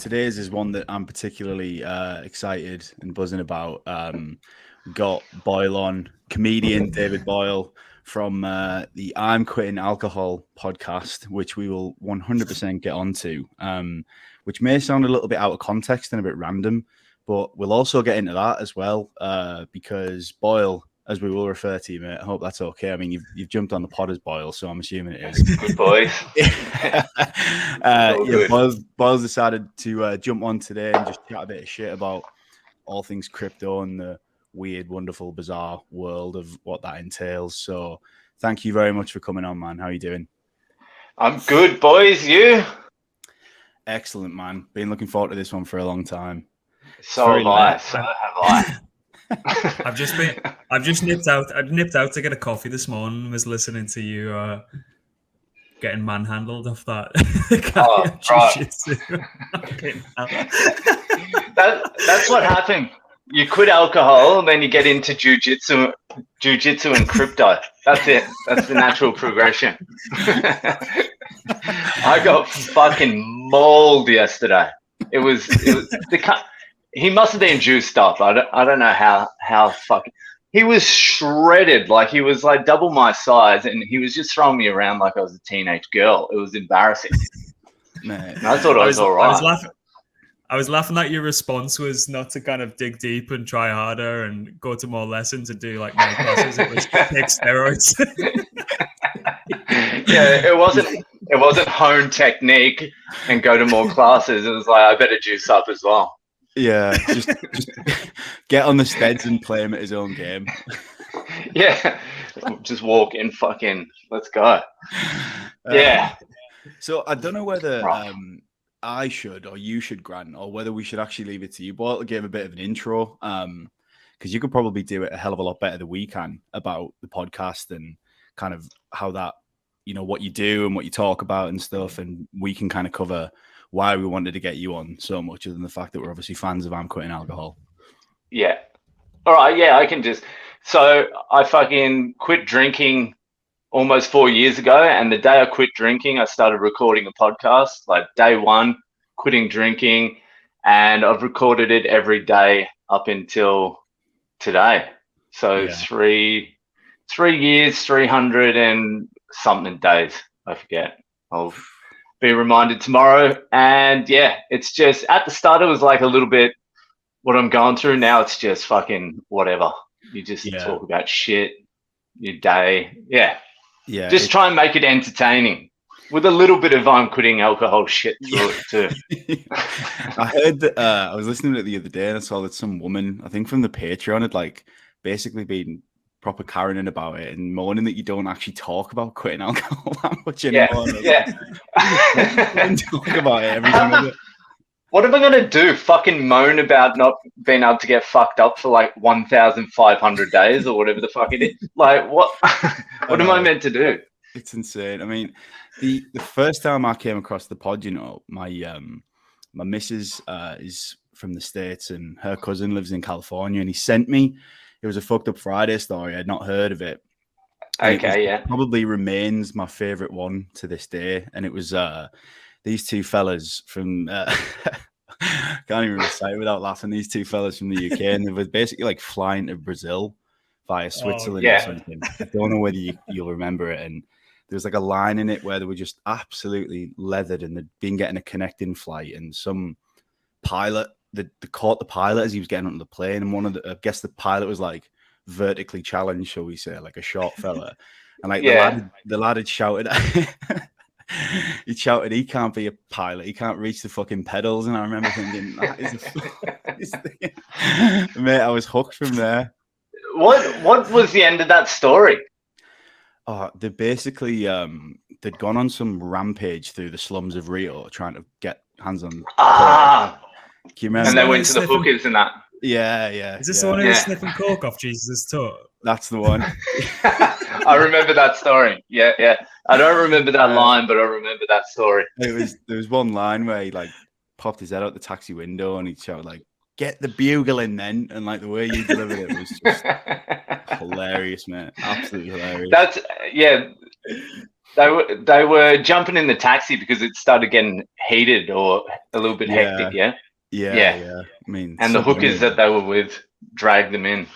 today's is one that I'm particularly excited and buzzing about. We got Boyle on, comedian David Boyle from the I'm Quitting Alcohol podcast, which we will 100% get onto, which may sound a little bit out of context and a bit random, but we'll also get into that as well, because Boyle, as we will refer to you, mate, I hope that's okay. I mean, you've jumped on the pod as Boyle, so I'm assuming it is. Good boys. Boyle's decided to jump on today and just chat a bit of shit about all things crypto and the weird, wonderful, bizarre world of what that entails. So thank you very much for coming on, man. How are you doing? I'm good, boys. You? Excellent, man. Been looking forward to this one for a long time. So have I. So have I. I've just nipped out. I nipped out to get a coffee this morning. Was listening to you getting manhandled off that. That's what happened. You quit alcohol, and then you get into jujitsu and crypto. That's it. That's the natural progression. I got fucking mauled yesterday. It was he must have been juiced up. I don't know how fucking. He was shredded. Like, he was like double my size, and he was just throwing me around like I was a teenage girl. It was embarrassing. Man. I thought I was all right. I was laughing that your response was not to kind of dig deep and try harder and go to more lessons and do like more classes. It was take steroids. Yeah, it wasn't hone technique and go to more classes. It was like, I better juice up as well. Yeah, just get on the steads and play him at his own game. Yeah, just walk in, fucking, let's go. Yeah. So I don't know whether I should or you should, Grant, or whether we should actually leave it to you. Boyle to give a bit of an intro, because you could probably do it a hell of a lot better than we can about the podcast and kind of how that, what you do and what you talk about and stuff, and we can kind of cover why we wanted to get you on so much, other than the fact that we're obviously fans of I'm Quitting Alcohol. Yeah. All right. Yeah, I can just. So I fucking quit drinking almost 4 years ago, and the day I quit drinking, I started recording a podcast. Like, day one, quitting drinking, and I've recorded it every day up until today. So Yeah. 3 years, 300 and something days. I forget. I'll be reminded tomorrow. And yeah, it's just, at the start it was like a little bit what I'm going through. Now it's just fucking whatever. You just talk about shit, your day. Yeah. Yeah. Just try and make it entertaining with a little bit of I'm quitting alcohol shit through it too. I heard that I was listening to it the other day and I saw that some woman, I think from the Patreon, had like basically been proper Karening about it and moaning that you don't actually talk about quitting alcohol that much anymore. Yeah. Talk about it every time. What am I going to do? Fucking moan about not being able to get fucked up for like 1,500 days or whatever the fuck it is? Like, what? What am I meant to do? It's insane. I mean, the first time I came across the pod, my missus is from the States and her cousin lives in California, and he sent me. It was a Fucked Up Friday story. I'd not heard of it. Okay, Probably remains my favorite one to this day. And it was these two fellas from can't even recite it without laughing. These two fellas from the UK, and they were basically like flying to Brazil via Switzerland or something. I don't know whether you'll remember it. And there was like a line in it where they were just absolutely leathered, and they'd been getting a connecting flight, and some pilot they caught the pilot as he was getting onto the plane, and I guess the pilot was like vertically challenged, shall we say, like a short fella, and like the lad had shouted he shouted, he can't be a pilot, he can't reach the fucking pedals. And I remember thinking, that is mate, I was hooked from there. What was the end of that story? Oh, they basically they'd gone on some rampage through the slums of Rio trying to get hands on. Can you remember? And they went to the hookers and that. Yeah. Is this the one who was sniffing coke off Jesus' toe? That's the one. I remember that story. Yeah. I don't remember that line, but I remember that story. There was one line where he like popped his head out the taxi window and he shouted like, "Get the bugle in then," and like the way you delivered it was just hilarious, man. Absolutely hilarious. They were jumping in the taxi because it started getting heated or a little bit hectic. Yeah. I mean, And the hookers that they were with dragged them in.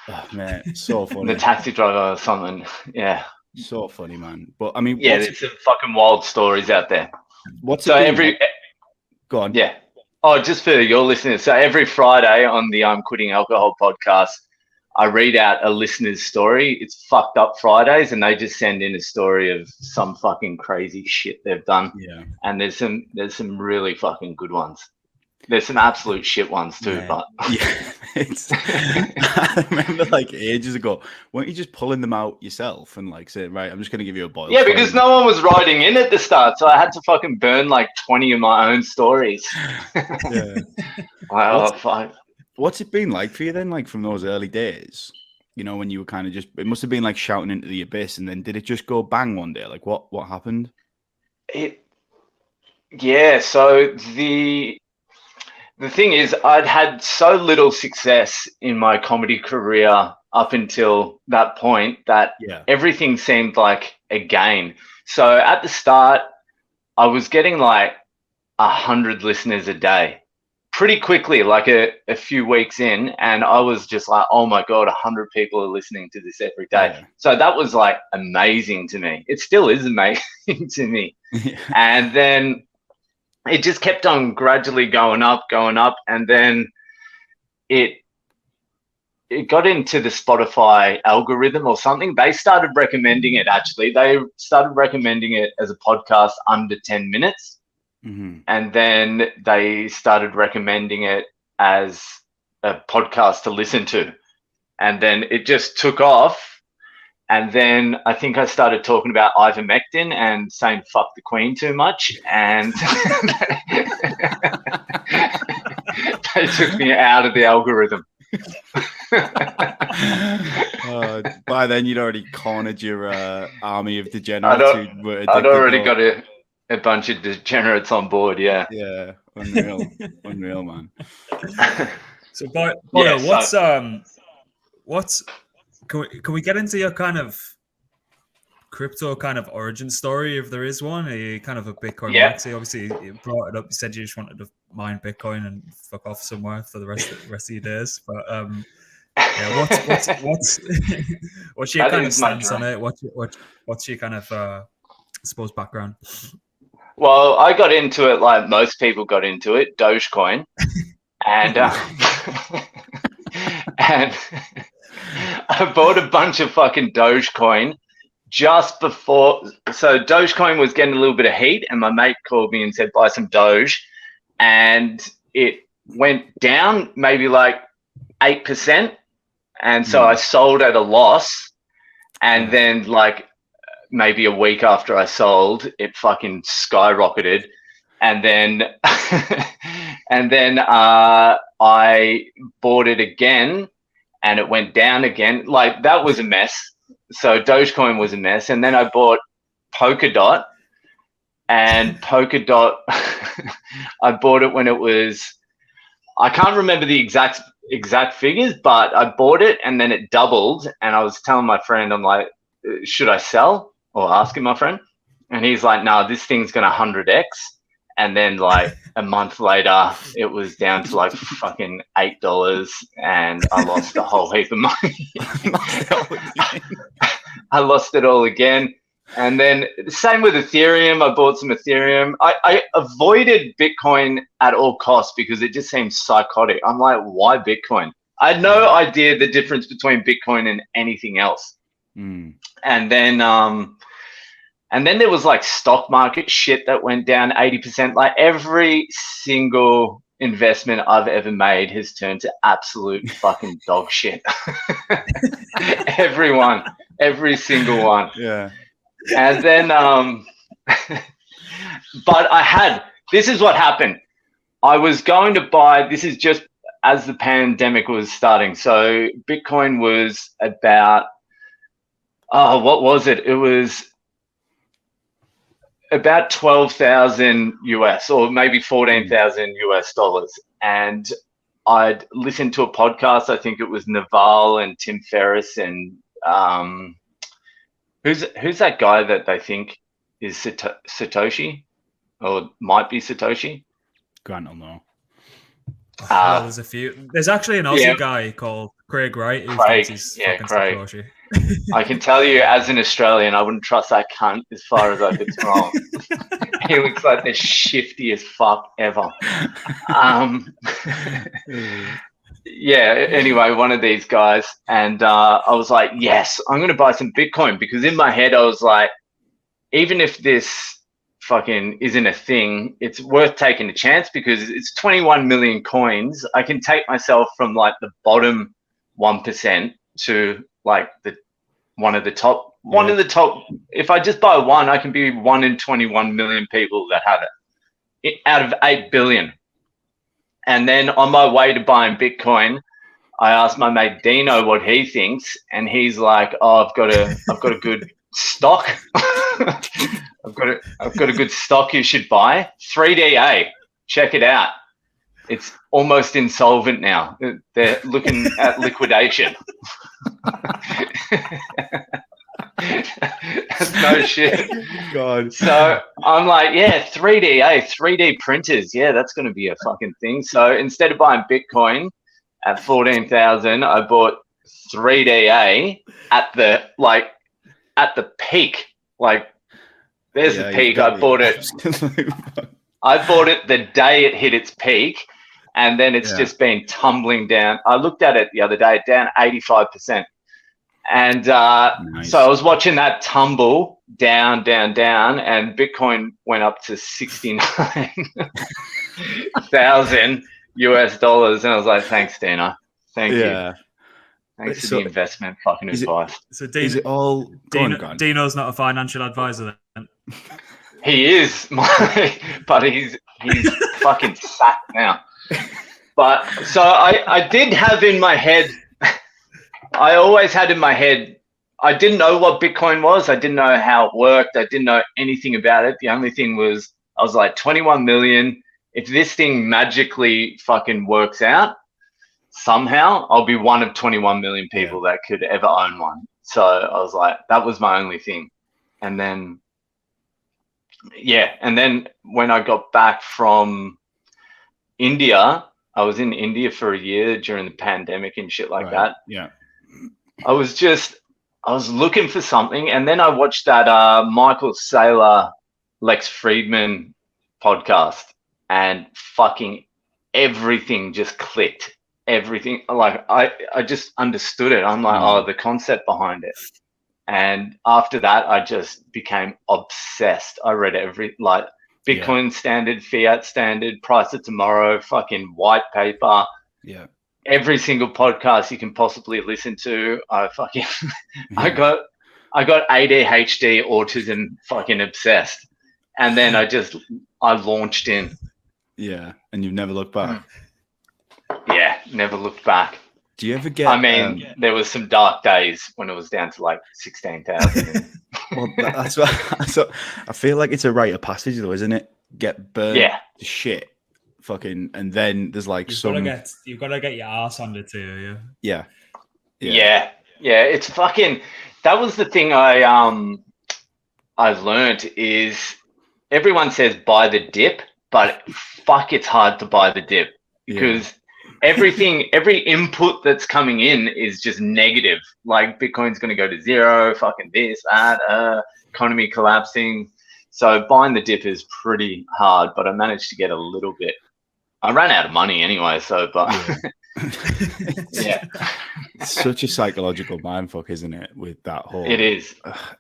Oh man, so funny. The taxi driver or something. Yeah. So funny, man. But I mean, yeah, there's some fucking wild stories out there. What's so every? Go on. Yeah. Oh, just for your listeners. So every Friday on the I'm Quitting Alcohol podcast, I read out a listener's story. It's Fucked Up Fridays, and they just send in a story of some fucking crazy shit they've done. Yeah. And there's some really fucking good ones. There's some absolute shit ones too, yeah. but I remember like ages ago, weren't you just pulling them out yourself and like saying, right, I'm just gonna give you a Boyle? Yeah, because no one was writing in at the start, so I had to fucking burn like 20 of my own stories. Yeah. What's it been like for you then, like from those early days? You know, when you were kind of just, it must have been like shouting into the abyss, and then did it just go bang one day? Like what happened? So the thing is, I'd had so little success in my comedy career up until that point that everything seemed like a gain. So at the start, I was getting like 100 listeners a day pretty quickly, like a few weeks in. And I was just like, oh my God, 100 people are listening to this every day. Yeah. So that was like amazing to me. It still is amazing to me. And then it just kept on gradually going up, and then it got into the Spotify algorithm or something. They started recommending it, actually. They started recommending it as a podcast under 10 minutes. Mm-hmm. And then they started recommending it as a podcast to listen to. And then it just took off. And then I think I started talking about ivermectin and saying fuck the Queen too much. And they took me out of the algorithm. By then you'd already cornered your army of degenerates. I'd already got a bunch of degenerates on board, yeah. Yeah, unreal, man. So, Boyle, what's can we get into your kind of crypto kind of origin story, if there is one? Are you kind of a Bitcoin maxi? Obviously, you brought it up. You said you just wanted to mine Bitcoin and fuck off somewhere for the rest of your days. But what's your kind of stance on it? What's your kind of I suppose background? Well, I got into it like most people got into it, Dogecoin, and and I bought a bunch of fucking Dogecoin just before. So Dogecoin was getting a little bit of heat, and my mate called me and said, buy some Doge. And it went down maybe like 8%. And so I sold at a loss. And then like maybe a week after I sold, it fucking skyrocketed. And then, I bought it again. And it went down again. Like that was a mess. So Dogecoin was a mess. And then I bought Polkadot, and Polkadot, I bought it when it was, I can't remember the exact figures, but I bought it and then it doubled. And I was telling my friend, I'm like, should I sell? Or asking my friend. And he's like, no, this thing's going to 100x. And then like a month later, it was down to like fucking $8, and I lost a whole heap of money. I lost it all again. And then same with Ethereum. I bought some Ethereum. I avoided Bitcoin at all costs because it just seems psychotic. I'm like, why Bitcoin? I had no idea the difference between Bitcoin and anything else. And then there was like stock market shit that went down 80%. Like every single investment I've ever made has turned to absolute fucking dog shit. Every single one. Yeah. And then, but this is what happened. I was going to buy, this is just as the pandemic was starting. So Bitcoin was about, what was it? It was about 12,000 US, or maybe 14,000 US dollars. And I'd listened to a podcast. I think it was Naval and Tim Ferriss and Who's that guy that they think is Satoshi or might be Satoshi? Grant will know. Well, there's a few. There's actually an Aussie guy called Craig Wright who thinks he's fucking Satoshi. I can tell you, as an Australian, I wouldn't trust that cunt as far as I could throw him. He looks like the shiftiest fuck ever. Yeah, anyway, one of these guys. And I was like, yes, I'm going to buy some Bitcoin, because in my head, I was like, even if this fucking isn't a thing, it's worth taking a chance, because it's 21 million coins. I can take myself from like the bottom 1% to like one of the top. If I just buy one, I can be one in 21 million people that have it out of 8 billion. And then on my way to buying Bitcoin, I asked my mate Dino what he thinks, and he's like, "Oh, I've got a good stock. I've got a good stock you should buy. 3DA. Check it out. It's almost insolvent now. They're looking at liquidation." No shit. God. So I'm like, yeah, 3D printers. Yeah, that's going to be a fucking thing. So instead of buying Bitcoin at 14,000, I bought 3DA at the peak. Like, there's the peak. I bought it. I bought it the day it hit its peak, and then it's just been tumbling down. I looked at it the other day, down 85%. And nice. So I was watching that tumble down, and Bitcoin went up to 69,000 US dollars. And I was like, thanks, Dana. Thank you. Thanks for the investment fucking advice. So is it all Dino's not a financial advisor then? He is, but he's fucking sacked now. But so I did have in my head, I always had in my head, I didn't know what Bitcoin was. I didn't know how it worked. I didn't know anything about it. The only thing was, I was like, 21 million. If this thing magically fucking works out, somehow I'll be one of 21 million people that could ever own one. So I was like, that was my only thing. And then, when I got back from India, I was in India for a year during the pandemic and shit like that. Yeah. I was looking for something, and then I watched that Michael Saylor, Lex Friedman podcast, and fucking everything just clicked. Everything, like I just understood it. I'm like, the concept behind it. And after that, I just became obsessed. I read Bitcoin standard, fiat standard, price of tomorrow, fucking white paper. Yeah. Every single podcast you can possibly listen to. I got ADHD, autism, fucking obsessed. And then I launched in. Yeah. And you've never looked back. Yeah. Never looked back. Do you ever get? I mean, there was some dark days when it was down to like 16,000. Well, that's what. So I feel like it's a rite of passage, though, isn't it? Get burned to shit, fucking, and then there's like you've got to get your ass under too. Yeah. It's fucking. That was the thing I learned is everyone says buy the dip, but fuck, it's hard to buy the dip because. Every input that's coming in is just negative. Like Bitcoin's going to go to zero, fucking this, that, economy collapsing. So buying the dip is pretty hard, but I managed to get a little bit. I ran out of money anyway, yeah. It's such a psychological mindfuck, isn't it? With that whole, it is.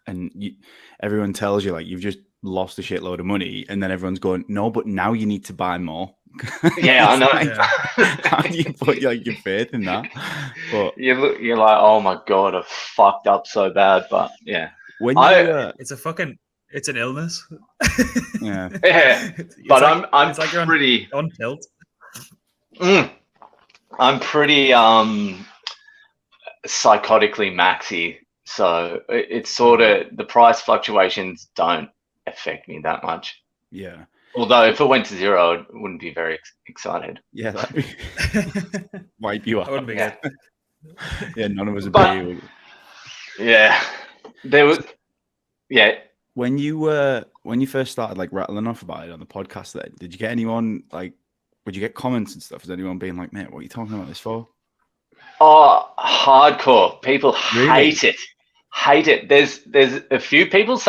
And everyone tells you like you've just lost a shitload of money, and then everyone's going, no, but now you need to buy more. Yeah, I know. How do you put like your faith in that? But you're like, oh my god, I've fucked up so bad. But yeah, it's an illness. Yeah. But like, I'm like pretty on tilt. I'm pretty psychotically maxi, so it's sort of the price fluctuations don't affect me that much. Yeah. Although if it went to zero, I wouldn't be very excited. Yeah, that'd be wipe you out. That wouldn't be good. Yeah, none of us would be. Yeah, there was Yeah. When you first started like rattling off about it on the podcast, then did you get anyone like? Would you get comments and stuff? Is anyone being like, "Mate, what are you talking about this for?" Oh, hardcore. People Really? hate it. There's a few people.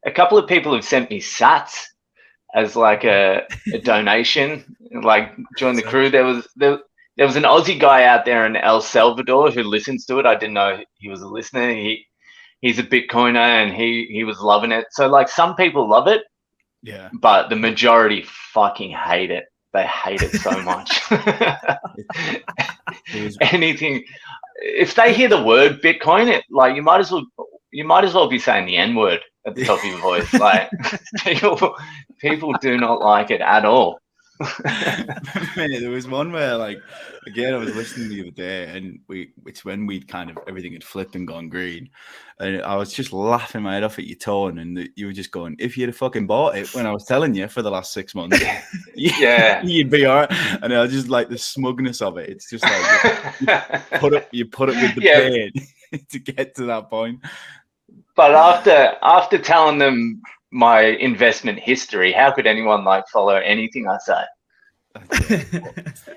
A couple of people have sent me sats as like a donation. Like join the crew. There was an Aussie guy out there in El Salvador who listens to it. I didn't know he was a listener. He's a Bitcoiner and he was loving it. So like some people love it, Yeah. but the majority fucking hate it. They hate it so much. Anything, if they hear the word Bitcoin, like you might as well be saying the N word at the top of your voice. Like people do not like it at all. Mate, there was one where, like, again, I was listening the other day, and it's when we'd kind of everything had flipped and gone green, and I was just laughing my head off at your tone, and you were just going, "If you'd have fucking bought it when I was telling you for the last 6 months, yeah, you'd be all right." And I just like the smugness of it. It's just like you put it with the pain to get to that point. But after telling them my investment history, how could anyone like follow anything I say?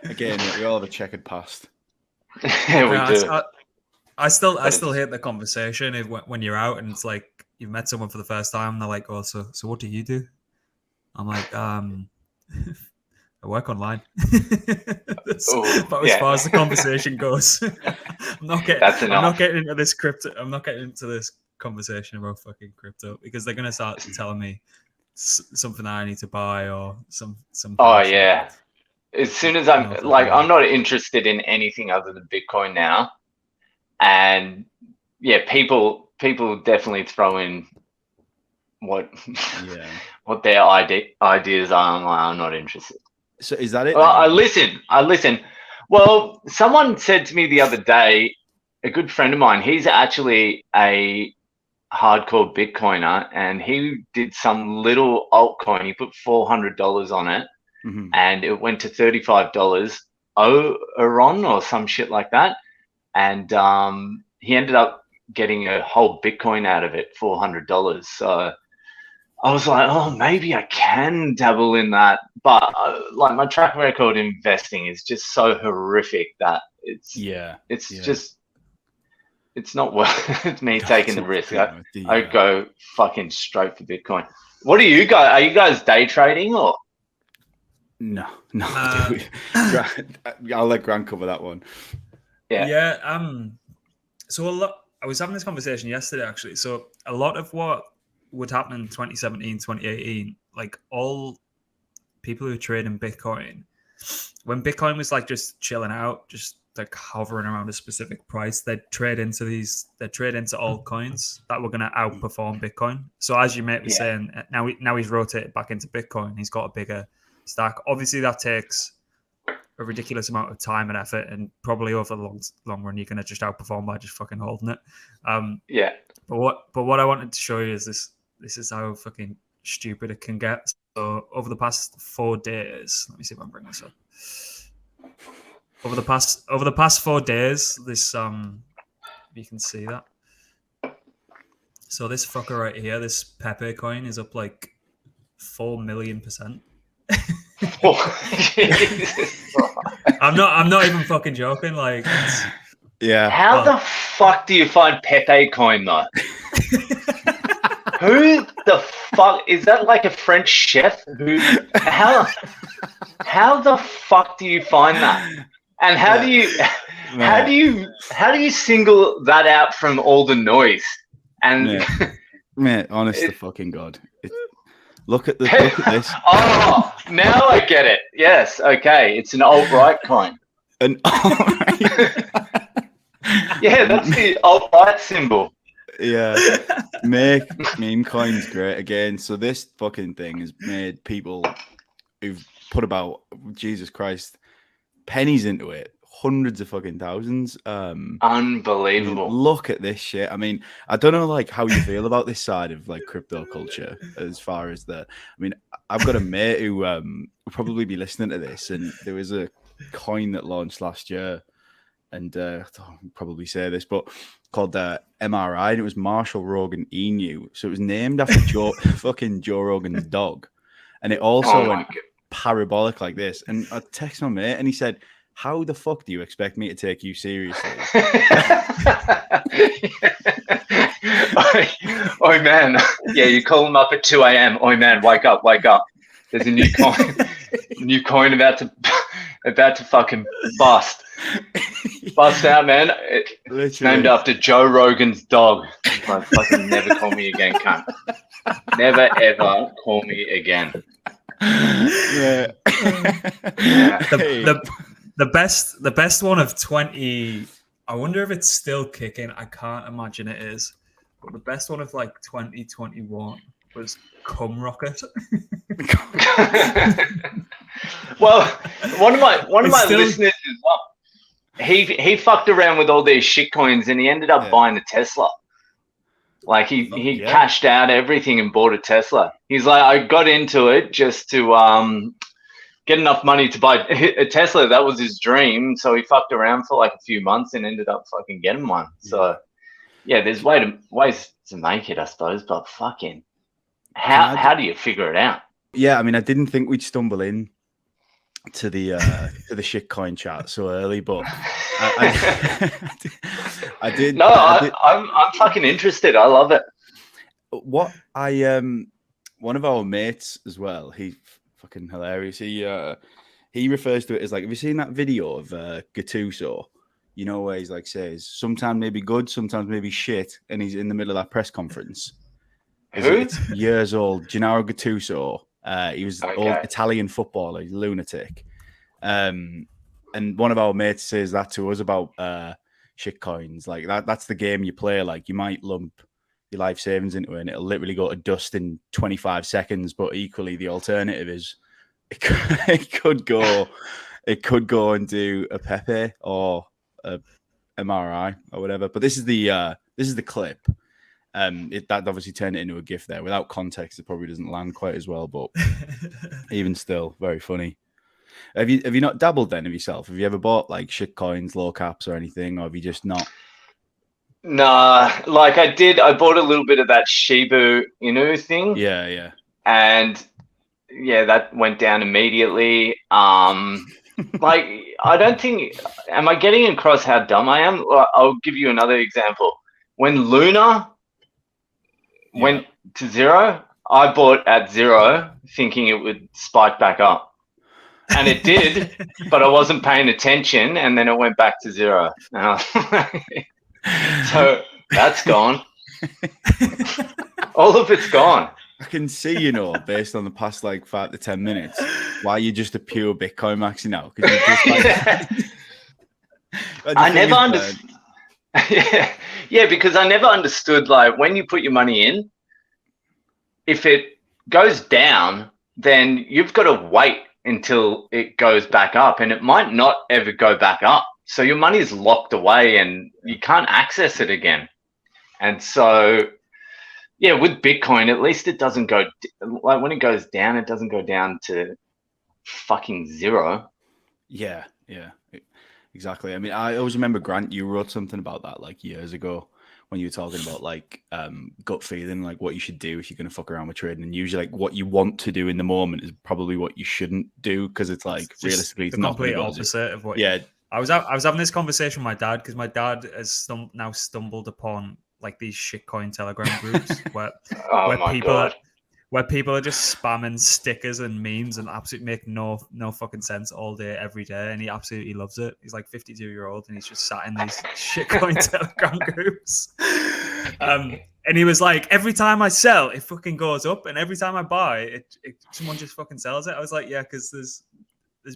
Again, we all have a checkered past. Yeah, we do. I still hate the conversation when you're out and it's like you've met someone for the first time and they're like, "Oh, so what do you do?" I'm like, I work online. But as far as the conversation goes, I'm not getting into this crypto. I'm not getting into this conversation about fucking crypto because they're gonna start telling me something that I need to buy or some. Oh yeah. As soon as I'm not interested in anything other than Bitcoin now, and yeah, people definitely throw in what their ideas are. I'm not interested. So is that it? Well, I listen. Well, someone said to me the other day, a good friend of mine, he's actually a hardcore Bitcoiner, and he did some little altcoin. He put $400 on it, and it went to $35 or some shit like that. And he ended up getting a whole Bitcoin out of it, $400. So I was like, oh, maybe I can dabble in that. But like my track record investing is just so horrific that it's not worth me taking the risk. I go fucking straight for Bitcoin. What are you guys? Are you guys day trading or? No. I'll let Grant cover that one. Yeah. So I was having this conversation yesterday, actually. So a lot of what would happen in 2017, 2018, like all people who trade in Bitcoin, when Bitcoin was like just chilling out, just like hovering around a specific price, they'd trade into altcoins that were going to outperform Bitcoin. So as you mate was saying, now he's rotated back into Bitcoin. He's got a bigger stack. Obviously, that takes a ridiculous amount of time and effort, and probably over the long run, you're going to just outperform by just fucking holding it. But what I wanted to show you is this is how fucking stupid it can get. So over the past 4 days, let me see if I'm bringing this up. Over the past 4 days, this you can see that. So this fucker right here, this Pepe coin, is up like 4 million%. I'm not even fucking joking. Like, how the fuck do you find Pepe coin though? Who the fuck is that? Like a French chef? How the fuck do you find that? And how do you single that out from all the noise? And mate, honest to fucking God. Look at this. Oh, now I get it. Yes, okay. It's an alt-right coin. An alt-right? Yeah, that's the alt-right symbol. Yeah. Meme coin's great again. So this fucking thing has made people who've put about, Jesus Christ, pennies into it. Hundreds of fucking thousands. Unbelievable. Look at this shit. I mean, I don't know like how you feel about this side of like crypto culture as far as I've got a mate who will probably be listening to this, and there was a coin that launched last year and I'll probably say this, but called MRI, and it was Marshall Rogan Emu. So it was named after fucking Joe Rogan's dog, and it also went parabolic like this. And I texted my mate, and he said, "How the fuck do you expect me to take you seriously?" Oh man, yeah, you call him up at 2 a.m. Oh man, wake up! There's a new coin about to fucking bust out, man. It's named after Joe Rogan's dog. Like, fucking never call me again, cunt. Never ever call me again. Yeah. The best one of 20. I wonder if it's still kicking. I can't imagine it is. But the best one of like 2021 was Cum Rocket. Well, one of my listeners as well. He fucked around with all these shit coins and he ended up buying a Tesla. Like he cashed out everything and bought a Tesla. He's like, I got into it just to get enough money to buy a Tesla. That was his dream. So he fucked around for like a few months and ended up fucking getting one. So yeah, there's ways to make it, I suppose. But fucking, how do you figure it out? Yeah, I mean, I didn't think we'd stumble in to the shitcoin chat so early, but I did. No, I'm fucking interested. I love it. What one of our mates as well. He's fucking hilarious. He refers to it as like, have you seen that video of Gattuso? You know, where he's like says sometimes maybe good, sometimes maybe shit, and he's in the middle of that press conference. It's years old. Gennaro Gattuso. He was an old Italian footballer. He's a lunatic. And one of our mates says that to us about shit coins. Like that's the game you play. Like you might lump your life savings into it and it'll literally go to dust in 25 seconds. But equally, the alternative is it could go into a Pepe or a MRI or whatever. But this is the clip. That obviously turned it into a GIF there. Without context, it probably doesn't land quite as well, but even still, very funny. Have you not dabbled then of yourself? Have you ever bought like shit coins, low caps, or anything, or have you just not? Nah, like I did. I bought a little bit of that Shiba Inu thing. Yeah. And yeah, that went down immediately. Like I don't think. Am I getting across how dumb I am? I'll give you another example. When Luna went to zero, I bought at zero thinking it would spike back up. And it did, but I wasn't paying attention and then it went back to zero. So that's gone. All of it's gone. I can see, based on the past like 5 to 10 minutes, why you're just a pure Bitcoin maxi now. I never understood. Yeah, because I never understood, like, when you put your money in, if it goes down, then you've got to wait until it goes back up, and it might not ever go back up. So your money is locked away and you can't access it again. And so, yeah, with Bitcoin, at least it doesn't go, like when it goes down, it doesn't go down to fucking zero. Yeah. Exactly. I mean, I always remember, Grant, you wrote something about that like years ago when you were talking about like gut feeling, like what you should do if you're going to fuck around with trading. And usually like what you want to do in the moment is probably what you shouldn't do, because it's like realistically it's the not complete opposite of what. Yeah. I was having this conversation with my dad because my dad has now stumbled upon like these shitcoin Telegram groups where people are just spamming stickers and memes and absolutely make no fucking sense all day, every day. And he absolutely loves it. He's like 52-year-old and he's just sat in these shitcoin Telegram groups. And he was like, every time I sell, it fucking goes up. And every time I buy, it someone just fucking sells it. I was like, yeah, because there's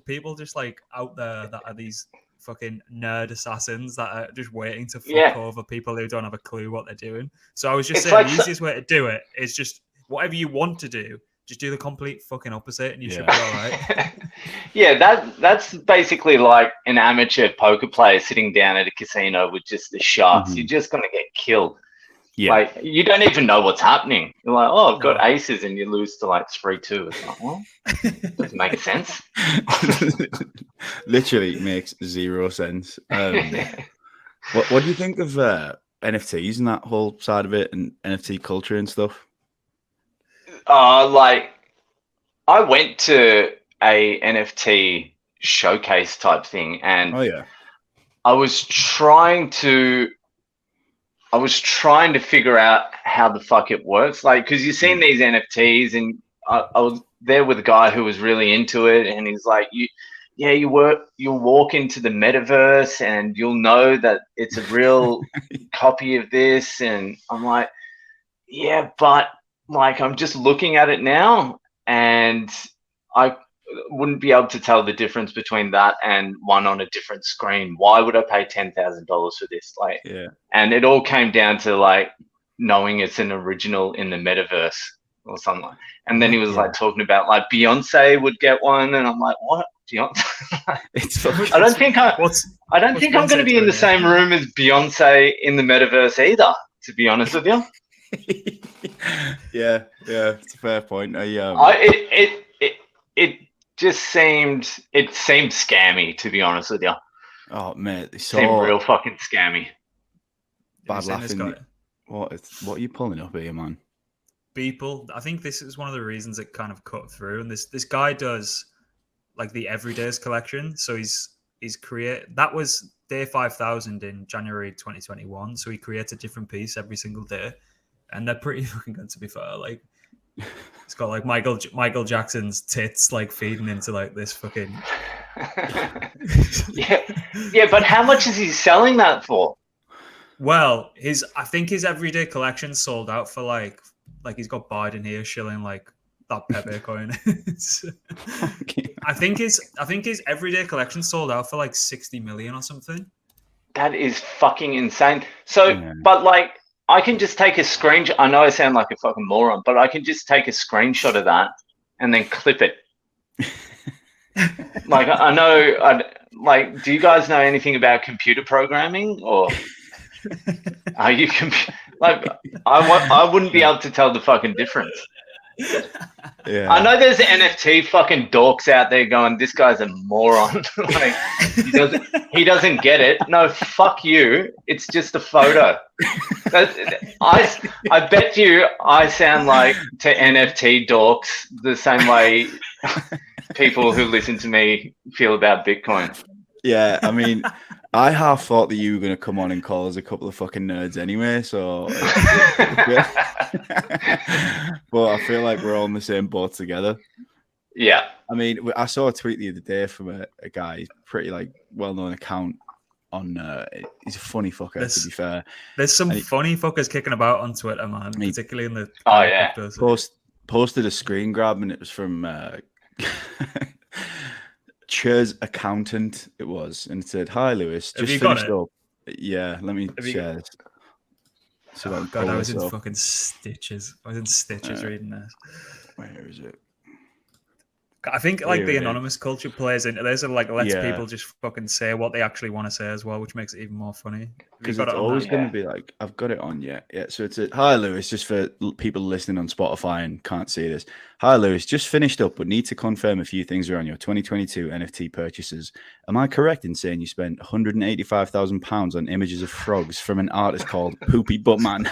people just like out there that are these fucking nerd assassins that are just waiting to fuck over people who don't have a clue what they're doing. So I was just saying like the easiest way to do it is just whatever you want to do, just do the complete fucking opposite and you should be all right. Yeah, that's basically like an amateur poker player sitting down at a casino with just the sharks. You're just going to get killed. Yeah. Like, you don't even know what's happening. You're like, oh, I've got aces, and you lose to like 3-2. It's like, well, doesn't make sense. Literally makes zero sense. What do you think of NFTs and that whole side of it, and NFT culture and stuff? Like, I went to a NFT showcase type thing, and Oh yeah, I was trying to figure out how the fuck it works. Like, because you've seen these NFTs, and I was there with a guy who was really into it, and he's like, you'll walk into the metaverse and you'll know that it's a real copy of this. And I'm like, yeah, but like, I'm just looking at it now, and I wouldn't be able to tell the difference between that and one on a different screen. Why would I pay $10,000 for this? Like, yeah. And it all came down to like knowing it's an original in the metaverse or something. And then he was like talking about like Beyonce would get one, and I'm like, what? Beyonce? I don't think I'm going to be in the same room as Beyonce in the metaverse either, to be honest with you. yeah, it's a fair point. It just seemed scammy, to be honest with you. Oh mate, it seemed real fucking scammy. Bad laughing. What are you pulling up here, man? People, I think this is one of the reasons it kind of cut through. And this guy does like the Everydays collection. So he's create that was day 5,000 in January 2021. So he creates a different piece every single day, and they're pretty fucking good, to be fair. Like, it's got like Michael Jackson's tits like feeding into like this fucking. yeah, but how much is he selling that for? Well, I think his everyday collection sold out for like he's got Biden here shilling like that Pepe coin. I think his everyday collection sold out for like 60 million or something. That is fucking insane. So, but like, I can just take a screenshot. I know I sound like a fucking moron, but I can just take a screenshot of that and then clip it. Like, I know, like, do you guys know anything about computer programming, or are you like, I wouldn't be able to tell the fucking difference. Yeah. I know there's NFT fucking dorks out there going, this guy's a moron. Like, he doesn't get it. No, fuck you. It's just a photo. I bet you I sound like to NFT dorks the same way people who listen to me feel about Bitcoin. Yeah, I mean, I half thought that you were going to come on and call us a couple of fucking nerds anyway, so... But I feel like we're all in the same boat together. Yeah. I mean, I saw a tweet the other day from a guy, pretty like well-known account on... he's a funny fucker, to be fair. There's some funny fuckers kicking about on Twitter, man, particularly in the... Oh, yeah. Posted a screen grab, and it was from... Chur's accountant, it was, and it said, "Hi Lewis, just finished up." Yeah, let me share this. So oh god, I was in fucking stitches. I was in stitches reading this. Where is it? I think like the anonymous culture plays into this, and like lets people just fucking say what they actually want to say as well, which makes it even more funny. Because it's always going to be like, I've got it on, yeah. So it's hi Lewis, just for people listening on Spotify and can't see this. Hi Lewis, just finished up, but need to confirm a few things around your 2022 NFT purchases. Am I correct in saying you spent £185,000 on images of frogs from an artist called Poopy Buttman?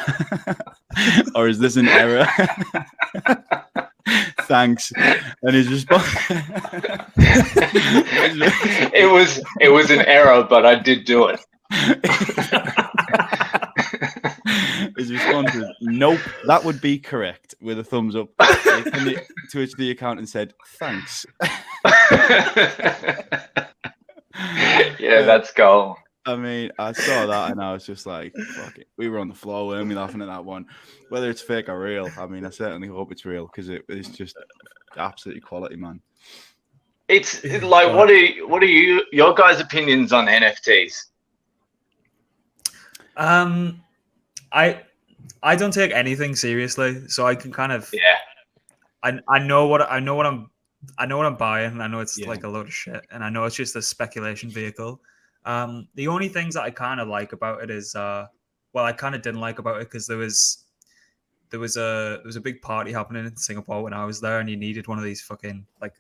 Or is this an error? Thanks. And his response it was an error, but I did do it. His response is, nope, that would be correct, with a thumbs up. To which the accountant said, thanks. Yeah, that's gold. I mean, I saw that and I was just like, fuck it. We were on the floor, weren't we, laughing at that one? Whether it's fake or real, I mean, I certainly hope it's real, because it's just absolutely quality, man. It's like, what are your guys' opinions on NFTs? I don't take anything seriously, so I can kind of I know what I'm buying, and I know it's like a load of shit, and I know it's just a speculation vehicle. The only things that I kind of like about it is I kind of didn't like about it because there was a big party happening in Singapore when I was there, and you needed one of these fucking like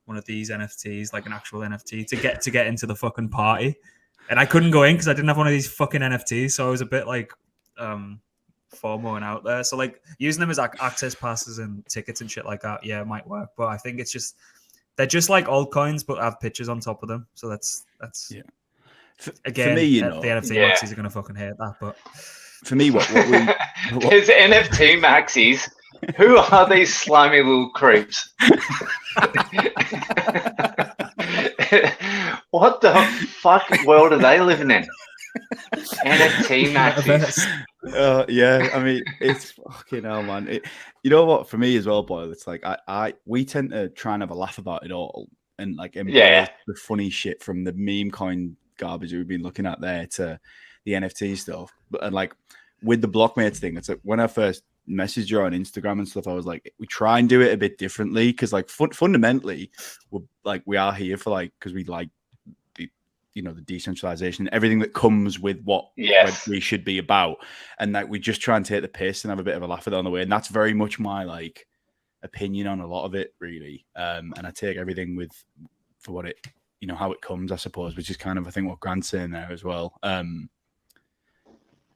one of these NFTs, like an actual NFT, to get into the fucking party, and I couldn't go in because I didn't have one of these fucking NFTs, so I was a bit like FOMOing out there. So like using them as like access passes and tickets and shit like that, yeah, it might work, but I think it's just they're just like altcoins but have pictures on top of them, so that's yeah. Again, for me, you know, the NFT maxis are gonna fucking hate that, but for me, what there's NFT maxis. Who are these slimy little creeps? What the fuck world are they living in? NFT maxis. Yeah, I mean, it's fucking hell, man. You know what? For me as well, Boyle, it's like we tend to try and have a laugh about it all and like embrace the funny shit from the meme coin garbage we've been looking at there to the NFT stuff. And like with the blockmates thing, it's like when I first messaged you on Instagram and stuff, I was like, we try and do it a bit differently because like fundamentally we are here for like because we like the decentralization, everything that comes with what we should be about, and like we just try and take the piss and have a bit of a laugh at it on the way, and that's very much my like opinion on a lot of it, really. And I take everything for what it how it comes, I suppose, which is kind of I think what Grant's saying there as well.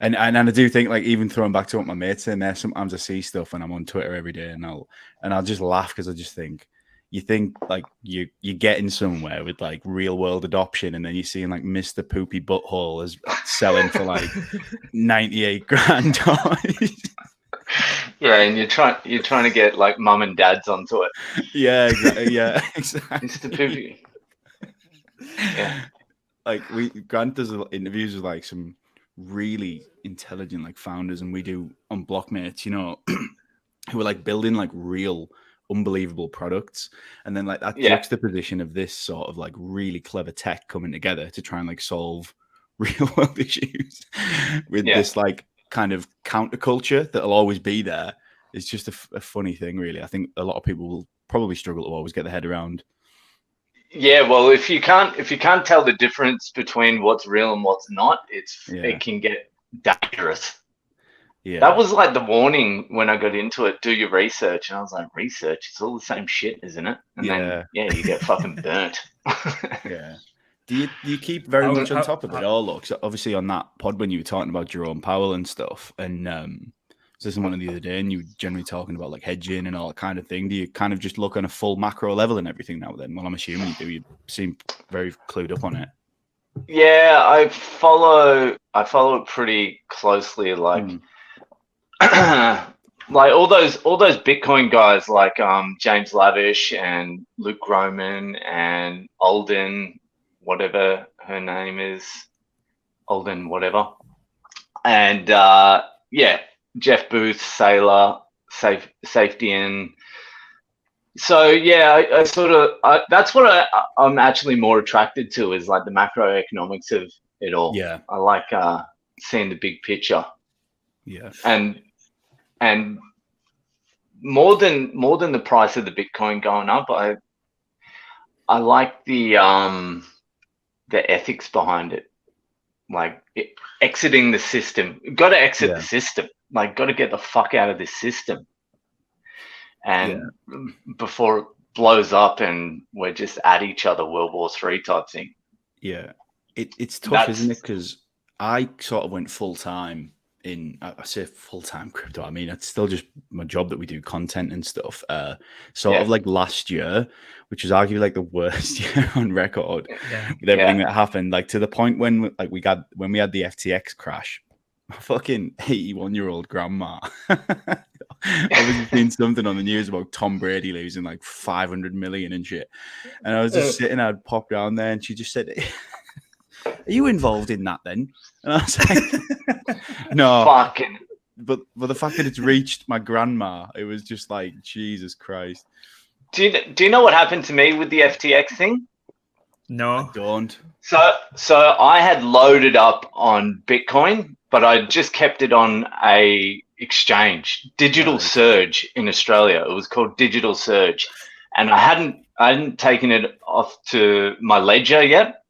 And I do think, like, even throwing back to what my mate's saying there, sometimes I see stuff and I'm on Twitter every day and I'll just laugh because I just think, you think like you're getting somewhere with like real world adoption, and then you're seeing like Mr. Poopy Butthole is selling for like 98 grand. Yeah, and you're trying to get like mum and dads onto it. Yeah, exactly. Yeah, exactly. Mr. Poopy. Yeah. Like Grant does interviews with like some really intelligent like founders, and we do on Blockmates, who are like building like real unbelievable products, and then like that juxtaposition of this sort of like really clever tech coming together to try and like solve real world issues with this like kind of counterculture that'll always be there. It's just a funny thing, really. I think a lot of people will probably struggle to always get their head around. Yeah, well, if you can't tell the difference between what's real and what's not, it can get dangerous. Yeah, that was like the warning when I got into it. Do your research, and I was like, research? It's all the same shit, isn't it? And then you get fucking burnt. Yeah. Do you keep very much on top of it all? Look, so obviously on that pod when you were talking about Jerome Powell and stuff, and so this is one of the other day, and you were generally talking about like hedging and all that kind of thing. Do you kind of just look on a full macro level and everything now? Then, well, I'm assuming you do. You seem very clued up on it. Yeah, I follow it pretty closely. Like, like all those Bitcoin guys, like James Lavish and Luke Groman and Alden, whatever her name is, Alden whatever, and Jeff Booth, Sailor, Safety. So I sort of that's what I'm actually more attracted to, is like the macroeconomics of it all. Yeah, I like seeing the big picture. Yeah, and more than the price of the Bitcoin going up, I like the ethics behind it, like exiting the system. Got to exit the system. Like, got to get the fuck out of this system, and before it blows up and we're just at each other, World War III type thing. Yeah, it's tough, isn't it? Because I sort of went full time in. I say full time crypto. I mean, it's still just my job that we do content and stuff. Sort of like last year, which was arguably like the worst year on record with everything that happened. Like to the point when like we had the FTX crash. My fucking 81-year-old grandma. I was seeing something on the news about Tom Brady losing like 500 million and shit. And I was just sitting, I'd pop down there and she just said, "Are you involved in that then?" And I was like, no. Fucking. But the fact that it's reached my grandma, it was just like, Jesus Christ. Do you know what happened to me with the FTX thing? No. I don't. So I had loaded up on Bitcoin, but I just kept it on a exchange, Digital Surge in Australia. It was called Digital Surge, and I hadn't taken it off to my ledger yet.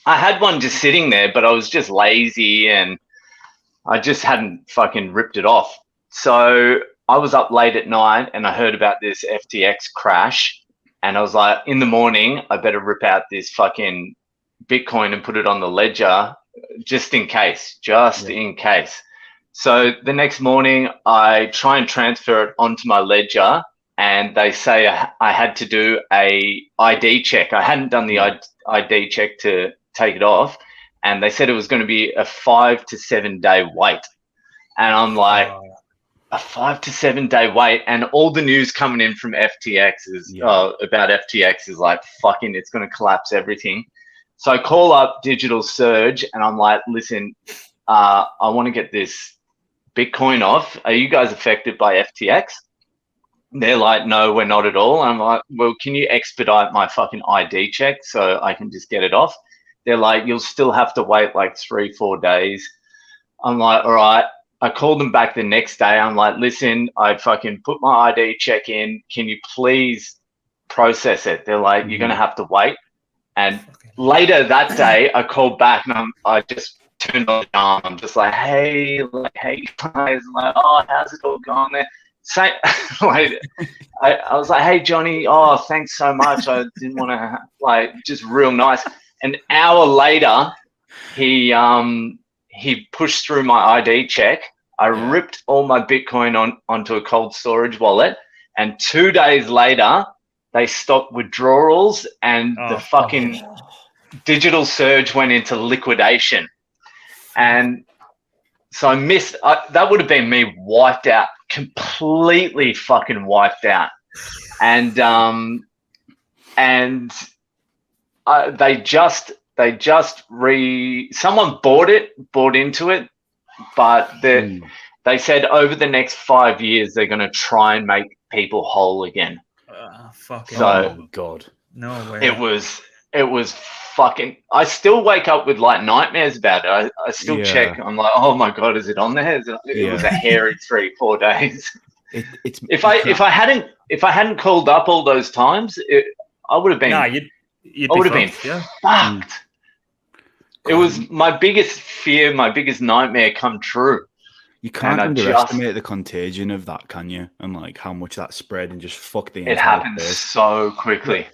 I had one just sitting there, but I was just lazy and I just hadn't fucking ripped it off. So I was up late at night and I heard about this FTX crash, and I was like, in the morning, I better rip out this fucking Bitcoin and put it on the ledger just in case, in case. So the next morning, I try and transfer it onto my ledger, and they say I had to do a ID check. I hadn't done the ID check to take it off, and they said it was going to be a 5 to 7 day wait. And I'm like, a 5 to 7 day wait, and all the news coming in from FTX is about FTX is like, fucking, it's going to collapse everything. So I call up Digital Surge and I'm like, listen, I want to get this Bitcoin off. Are you guys affected by FTX? They're like, no, we're not at all. I'm like, well, can you expedite my fucking ID check so I can just get it off? They're like, you'll still have to wait like 3-4 days. I'm like, all right. I called them back the next day. I'm like, listen, I fucking put my ID check in. Can you please process it? They're like, you're going to have to wait. And later that day, I called back and I just turned on the arm. I'm just like, hey guys, like, oh, how's it all going there? I was like, hey Johnny, oh, thanks so much. I didn't want to, like, just real nice. An hour later, he pushed through my ID check. I ripped all my Bitcoin onto a cold storage wallet, and 2 days later, they stopped withdrawals, and the fucking Digital Surge went into liquidation. And so I missed. That would have been me wiped out, completely fucking wiped out. And someone bought into it, but they said over the next 5 years they're going to try and make people whole again. Oh God, no way. It was fucking. I still wake up with like nightmares about it. I still check. I'm like, oh my God, is it on there? It was a hairy 3-4 days. If I hadn't called up all those times, I would have been. I would have been fucked. It was my biggest fear, my biggest nightmare come true. You can't underestimate the contagion of that, can you? And like how much that spread and just fucked the entire It happened place. So quickly.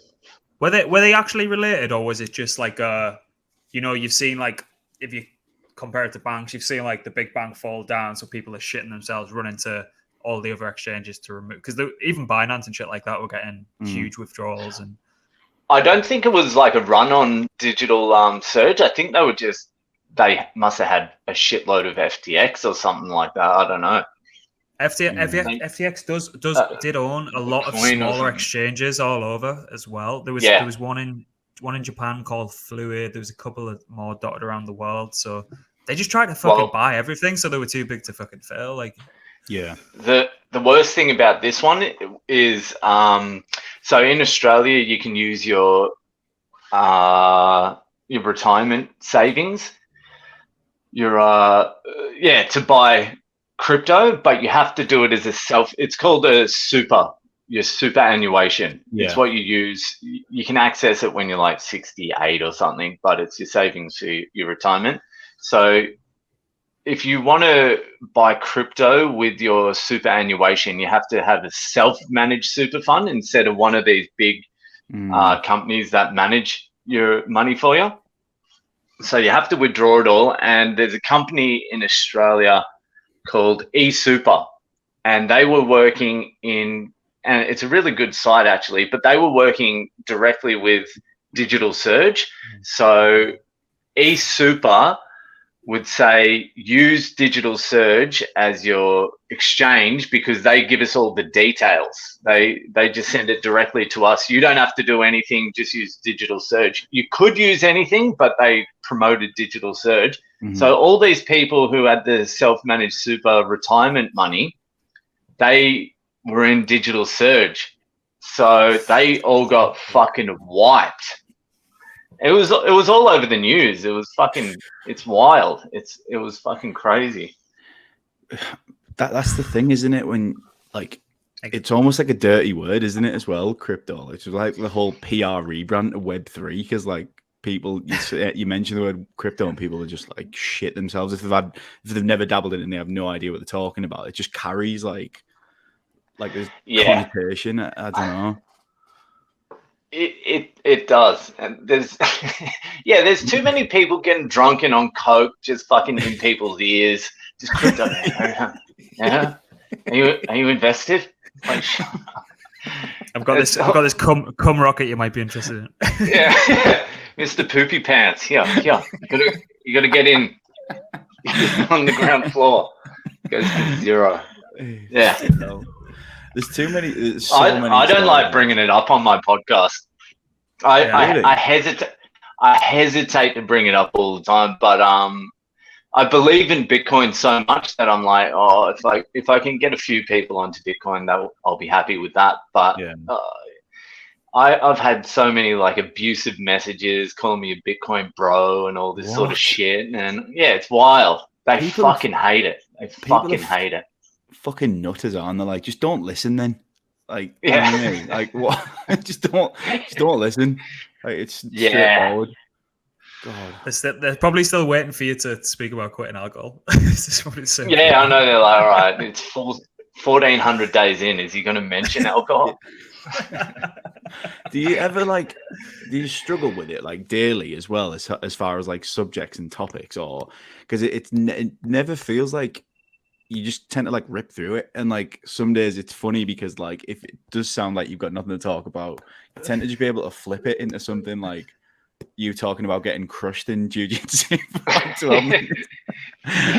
Were they actually related, or was it just like you've seen, like, if you compare it to banks, you've seen like the big bank fall down, so people are shitting themselves, running to all the other exchanges to remove, because even Binance and shit like that were getting huge withdrawals. And I don't think it was like a run on Digital Surge. I think they must have had a shitload of FTX or something like that. I don't know. FTX did own a lot of smaller exchanges all over as well. There was one in Japan called Fluid. There was a couple of more dotted around the world. So they just tried to fucking buy everything, so they were too big to fucking fail. Like, yeah. The worst thing about this one is so in Australia you can use your retirement savings, to buy crypto, but you have to do it as it's called your superannuation. It's what you use. You can access it when you're like 68 or something, but it's your savings for your retirement. So if you want to buy crypto with your superannuation, you have to have a self-managed super fund instead of one of these big companies that manage your money for you. So you have to withdraw it all. And there's a company in Australia called eSuper, and they were working and it's a really good site actually, but they were working directly with Digital Surge. So eSuper would say use Digital Surge as your exchange because they give us all the details. They just send it directly to us. You don't have to do anything, just use Digital Surge. You could use anything, but they promoted Digital Surge. Mm-hmm. So all these people who had the self-managed super retirement money, they were in Digital Surge. So they all got fucking wiped. It was all over the news. It's wild. It was fucking crazy. That's the thing, isn't it? When like it's almost like a dirty word, isn't it? As well, crypto. It's like the whole PR rebrand of Web3 because like people, you mention the word crypto and people are just like shit themselves if they've never dabbled in it and they have no idea what they're talking about. It just carries like there's connotation. I don't know. It does, and there's there's too many people getting drunken on coke, just fucking in people's ears. Just crypto, yeah. Are you invested? Like, I've got this cum rocket you might be interested in. Yeah, Mr. Poopy Pants. Yeah. You gotta get in on the ground floor. Goes to zero. Yeah. There's too many. I don't like bringing it up on my podcast. I hesitate to bring it up all the time, but I believe in Bitcoin so much that I'm like, if I can get a few people onto Bitcoin, I'll be happy with that. But I've had so many like abusive messages calling me a Bitcoin bro and all this sort of shit, and it's wild. They fucking hate it. They fucking hate it. Fucking nutters on. They're like, just don't listen then. Like, you know what I mean? Like, what? just don't listen. Like, it's straightforward. God. They're probably still waiting for you to speak about quitting alcohol. This is what it's saying. Yeah, I know. They're like, all right, it's 1,400 days in. Is he going to mention alcohol? Do you ever do you struggle with it like daily as well as far as like subjects and topics, or because it never feels like you just tend to like rip through it, and like some days it's funny because like if it does sound like you've got nothing to talk about, you tend to just be able to flip it into something like you talking about getting crushed in jiu-jitsu for like 12 minutes.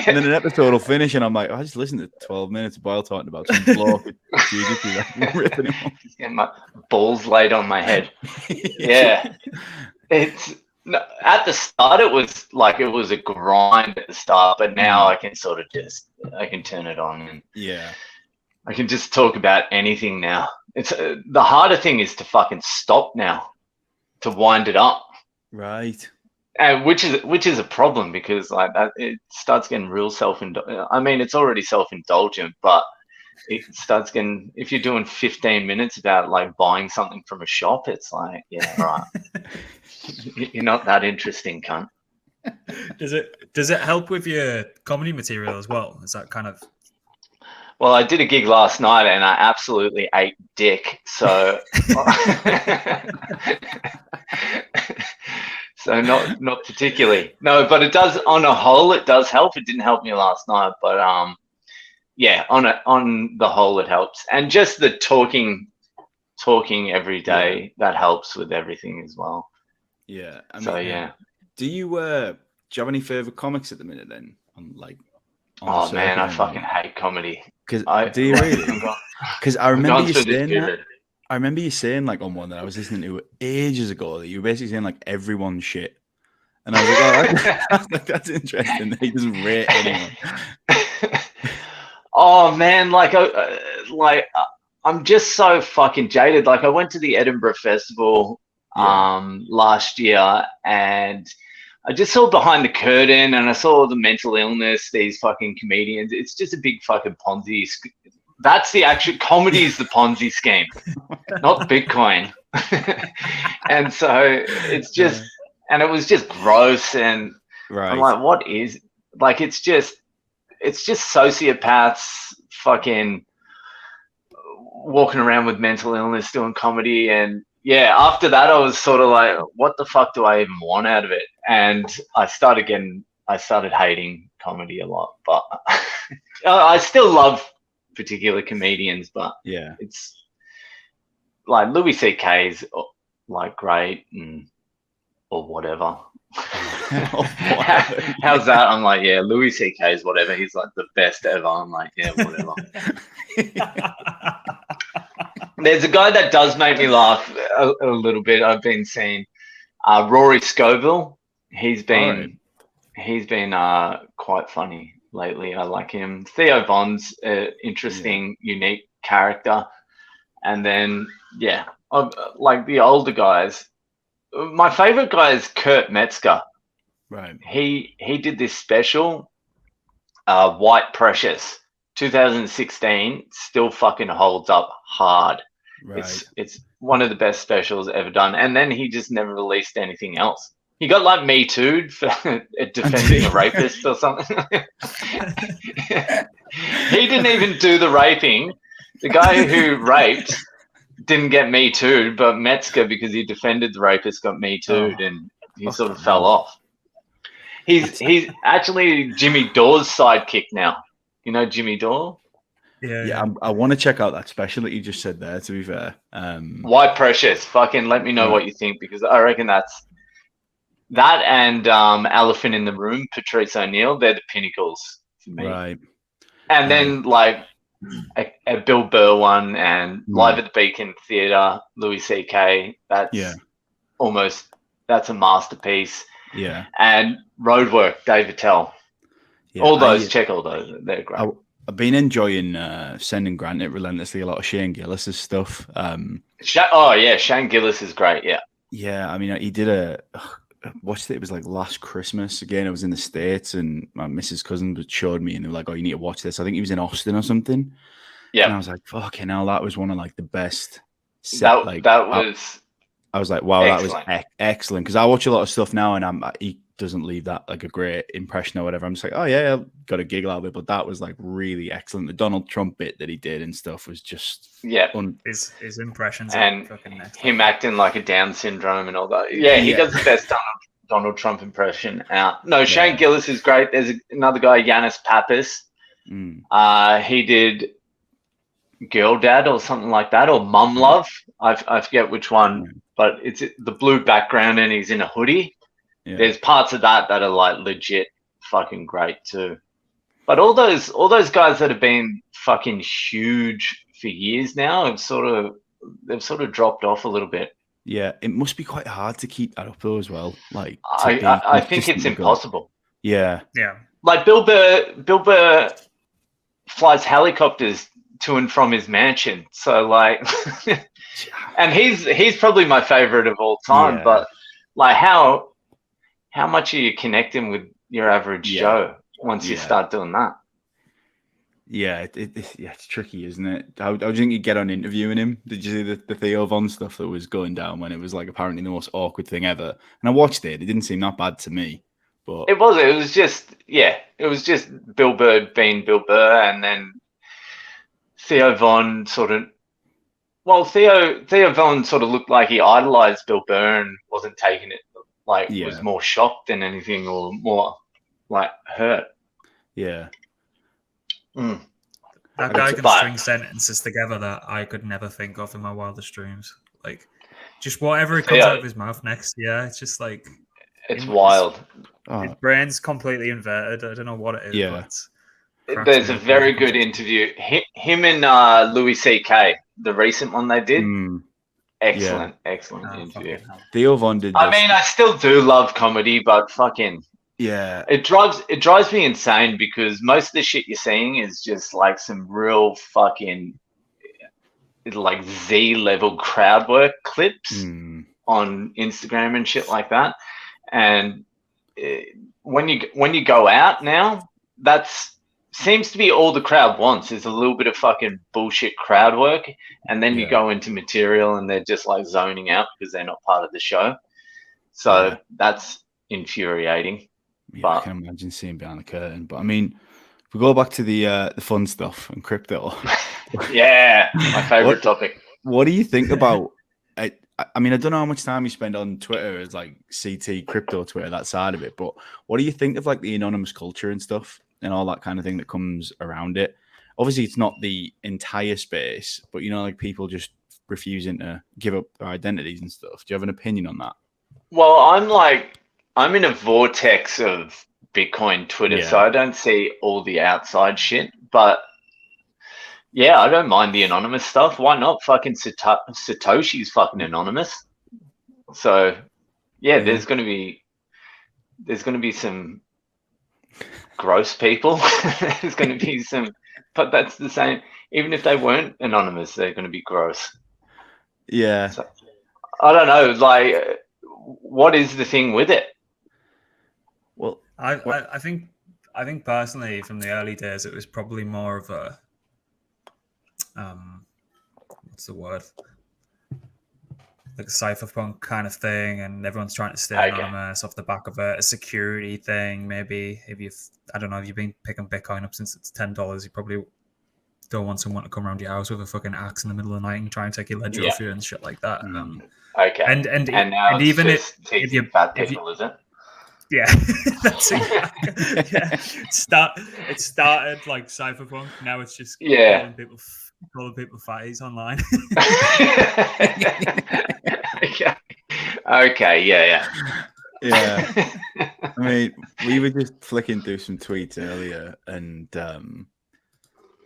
And then an episode will finish and I'm like, I just listened to 12 minutes of Boyle talking about some block with jiu-jitsu, like, ripping him off. Just getting my balls laid on my head. Yeah. At the start it was a grind at the start, but now I can sort of I can turn it on and I can just talk about anything now. It's the harder thing is to fucking stop now, to wind it up. Right. Which is a problem because like that, it starts getting real self-indulgent. I mean, it's already self-indulgent, but it starts getting, if you're doing 15 minutes about like buying something from a shop, it's like, yeah, right. You're not that interesting, cunt. Does it help with your comedy material as well? Is that kind of? Well, I did a gig last night and I absolutely ate dick. So, so not particularly. No, but it does, on a whole, it does help. It didn't help me last night, but yeah, on the whole, it helps. And just the talking every day, that helps with everything as well. Yeah. I mean, so yeah. Do you have any favorite comics at the minute then? Oh man, I fucking hate comedy. Do you really? Because I remember you saying that. I remember you saying like on one that I was listening to ages ago that you were basically saying like everyone's shit, and I was like, oh, that's interesting. That he doesn't rate anyone. Oh man, I'm just so fucking jaded. Like I went to the Edinburgh Festival last year and I just saw behind the curtain and I saw the mental illness, these fucking comedians. It's just a big fucking Ponzi. That's the actual comedy is the Ponzi scheme, not Bitcoin. And so it's just, and it was just gross. And I'm like, what is, like, it's just sociopaths fucking walking around with mental illness doing comedy. And yeah, after that, I was sort of like, what the fuck do I even want out of it? And I started hating comedy a lot, but I still love particular comedians, but yeah, it's like Louis C.K.'s like great or whatever. How's that? I'm like, yeah, Louis C.K.'s whatever. He's like the best ever. I'm like, yeah, whatever. There's a guy that does make me laugh a little bit. I've been seeing Rory Scovel. He's been quite funny lately. I like him. Theo Von's interesting, unique character. And then like the older guys. My favorite guy is Kurt Metzger. Right. He did this special, White Precious, 2016. Still fucking holds up hard. Right. It's one of the best specials ever done. And then he just never released anything else. He got like Me Too'd for defending a rapist or something. He didn't even do the raping. The guy who raped didn't get Me Too'd, but Metzger, because he defended the rapist, got Me Too'd, and he sort of fell off. He's actually Jimmy Dore's sidekick now. You know Jimmy Dore? Yeah. I want to check out that special that you just said there, to be fair. White Precious. Fucking let me know what you think, because I reckon that's that and Elephant in the Room, Patrice O'Neill, they're the pinnacles for me. Right. And then like a Bill Burr one and Live at the Beacon Theatre, Louis C.K. That's that's a masterpiece. Yeah. And Roadwork, Dave Attell. Yeah, all those, check all those. They're great. I've been enjoying sending Granted relentlessly a lot of Shane Gillis's stuff. Shane Gillis is great. Yeah. Yeah, I mean, he did watched it. It was like last Christmas. Again, I was in the States, and my missus' cousin showed me, and they were like, "Oh, you need to watch this." I think he was in Austin or something. Yeah, and I was like, "Fucking hell, that was one of like the best." I was like, "Wow, excellent. That was excellent." Because I watch a lot of stuff now, and he doesn't leave that like a great impression or whatever. I'm just like, "Oh yeah, I got a giggle out of it," but that was like really excellent. The Donald Trump bit that he did and stuff was just his impressions and him acting like a Down syndrome and all that. Yeah, he does the best Donald Trump impression out. No, Shane Gillis is great. There's another guy, Yanis Pappas. He did Girl Dad or something like that, or Mum Love. I forget which one, but it's the blue background and he's in a hoodie. Yeah. There's parts of that are like legit fucking great too. But all those guys that have been fucking huge for years now they've sort of dropped off a little bit. Yeah, it must be quite hard to keep that up though as well. Like I think it's impossible. Yeah. Yeah. Like Bill Burr flies helicopters to and from his mansion. So like and he's probably my favorite of all time, but like how much are you connecting with your average Joe once you start doing that? Yeah, it's tricky, isn't it? How do you think you get on interviewing him? Did you see the Theo Von stuff that was going down when it was like apparently the most awkward thing ever? And I watched it. It didn't seem that bad to me. But it was just Bill Burr being Bill Burr, and then Theo Von Theo Von sort of looked like he idolized Bill Burr and wasn't taking it was more shocked than anything or more like hurt. Yeah. That guy can string sentences together that I could never think of in my wildest dreams. Like, just whatever it comes out of his mouth next. Yeah, it's just like it's wild. His brain's completely inverted. I don't know what it is. Yeah. But there's a very good interview. Him and Louis C.K. The recent one they did. Excellent interview. Theo Von did. I mean, I still do love comedy, but fucking it drives me insane because most of the shit you're seeing is just like some real fucking like Z level crowd work clips on Instagram and shit like that. And when you go out now, that's seems to be all the crowd wants is a little bit of fucking bullshit crowd work, and then you go into material and they're just like zoning out because they're not part of the show. So that's infuriating. Yeah, I can imagine seeing behind the curtain. But I mean, if we go back to the fun stuff and crypto. My favorite topic. What do you think about? I mean, I don't know how much time you spend on Twitter as like CT crypto Twitter, that side of it. But what do you think of like the anonymous culture and stuff? And all that kind of thing that comes around it. Obviously, it's not the entire space, but like people just refusing to give up their identities and stuff. Do you have an opinion on that? Well, I'm in a vortex of Bitcoin Twitter, so I don't see all the outside shit. But yeah, I don't mind the anonymous stuff. Why not? Fucking Satoshi's fucking anonymous. So there's gonna be some gross people. There's going to be some, but that's the same. Even if they weren't anonymous, they're going to be gross. Yeah. So, I don't know. Like, what is the thing with it? Well, I think personally, from the early days, it was probably more of a what's the word? like a cypherpunk kind of thing, and everyone's trying to stay anonymous off the back of a security thing. Maybe if I don't know, if you've been picking Bitcoin up since it's $10, you probably don't want someone to come around your house with a fucking axe in the middle of the night and try and take your ledger off you and shit like that. Okay. And now even if you fat people, is it? Yeah, that's exactly. Yeah, it started like cypherpunk. Now it's just calling people fatties online. Okay. Yeah. I mean, we were just flicking through some tweets earlier, and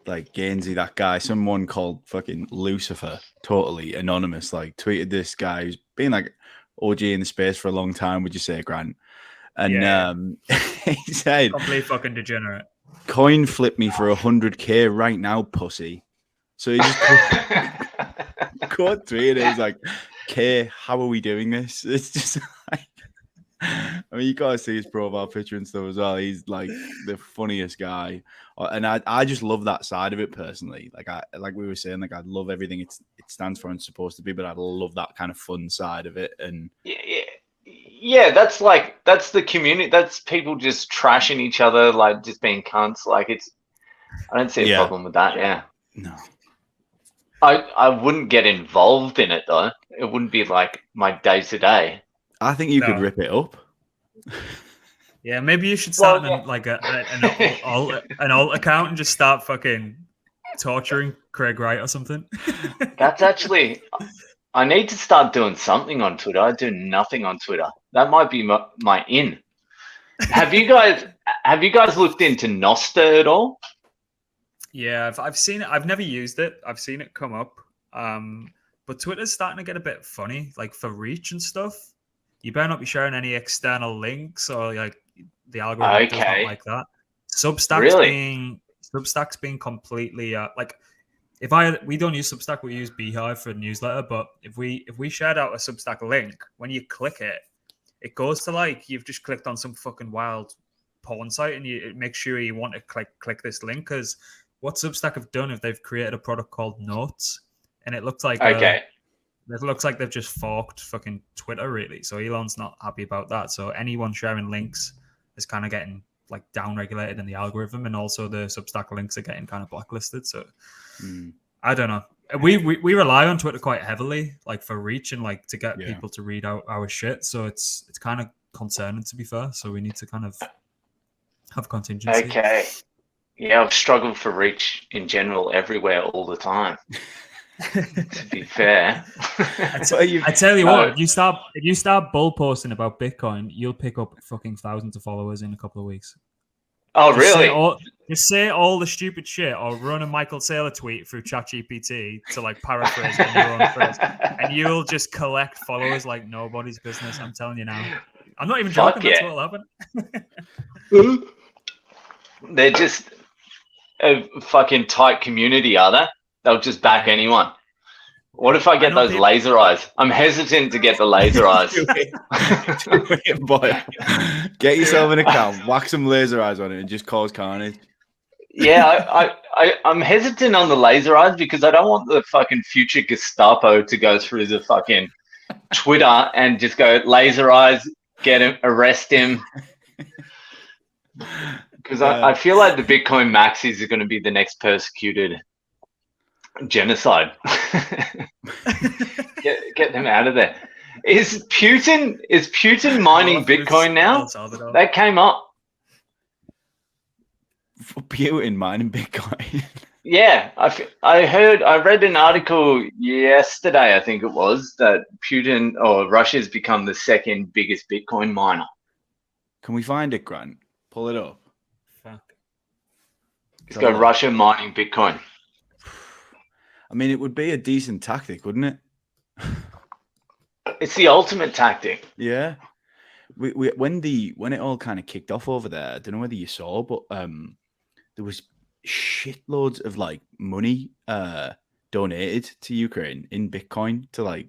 like Gainsey, that guy, someone called fucking Lucifer, totally anonymous, like tweeted this guy who's been like OG in the space for a long time. Would you say, Grant? And he said, complete fucking degenerate. Coin flip me for 100K right now, pussy. So he just caught three, and he's like, K, how are we doing this? It's just like, I mean, you gotta see his profile picture and stuff as well. He's like the funniest guy, and I just love that side of it personally. Like we were saying, like I love everything it stands for and supposed to be, but I love that kind of fun side of it. And yeah, that's the community. That's people just trashing each other, like just being cunts. Like I don't see a problem with that. Yeah. No. I wouldn't get involved in it though. It wouldn't be like my day to day. I think you could rip it up. Yeah, maybe you should start an alt account and just start fucking torturing Craig Wright or something. That's actually, I need to start doing something on Twitter. I do nothing on Twitter. That might be my in. Have you guys looked into Noster at all? Yeah, I've seen it. I've never used it. I've seen it come up. But Twitter's starting to get a bit funny, like for reach and stuff. You better not be sharing any external links, or like the algorithm does not like that. Substack's being completely like, we don't use Substack, we use Beehive for newsletter. But if we shared out a Substack link, when you click it, it goes to like you've just clicked on some fucking wild porn site, and it makes sure you want to click this link, because what Substack have done is they've created a product called Notes, and it looks like it looks like they've just forked fucking Twitter, really. So Elon's not happy about that. So anyone sharing links is kind of getting like down-regulated in the algorithm, and also the Substack links are getting kind of blacklisted. So I don't know. We rely on Twitter quite heavily, like for reach and like to get people to read out our shit. So it's kind of concerning, to be fair. So we need to kind of have contingency. Okay. Yeah, I've struggled for reach in general everywhere all the time. To be fair, I tell you what, if you start bull posting about Bitcoin, you'll pick up fucking thousands of followers in a couple of weeks. Oh, really? Just say all the stupid shit, or run a Michael Saylor tweet through ChatGPT to like paraphrase in your own phrase, and you'll just collect followers like nobody's business. I'm telling you now. I'm not even joking. That's what'll happen. They're just a fucking tight community, are they? They'll just back anyone. What if I get those laser eyes? I'm hesitant to get the laser eyes. Boy, get yourself an account, whack some laser eyes on it, and just cause carnage. Yeah, I'm hesitant on the laser eyes because I don't want the fucking future Gestapo to go through the fucking Twitter and just go laser eyes, get him, arrest him. Because I feel like the Bitcoin maxis are going to be the next persecuted genocide. get them out of there. Is Putin mining Bitcoin now? That came up. For Putin mining Bitcoin. Yeah, I read an article yesterday, I think it was, that Putin or Russia's become the second biggest Bitcoin miner. Can we find it, Grant? Pull it up. Fuck. Let's go Russia mining Bitcoin. I mean, it would be a decent tactic, wouldn't it? It's the ultimate tactic. Yeah. When it all kind of kicked off over there, I don't know whether you saw, but there was shitloads of like money donated to Ukraine in Bitcoin to like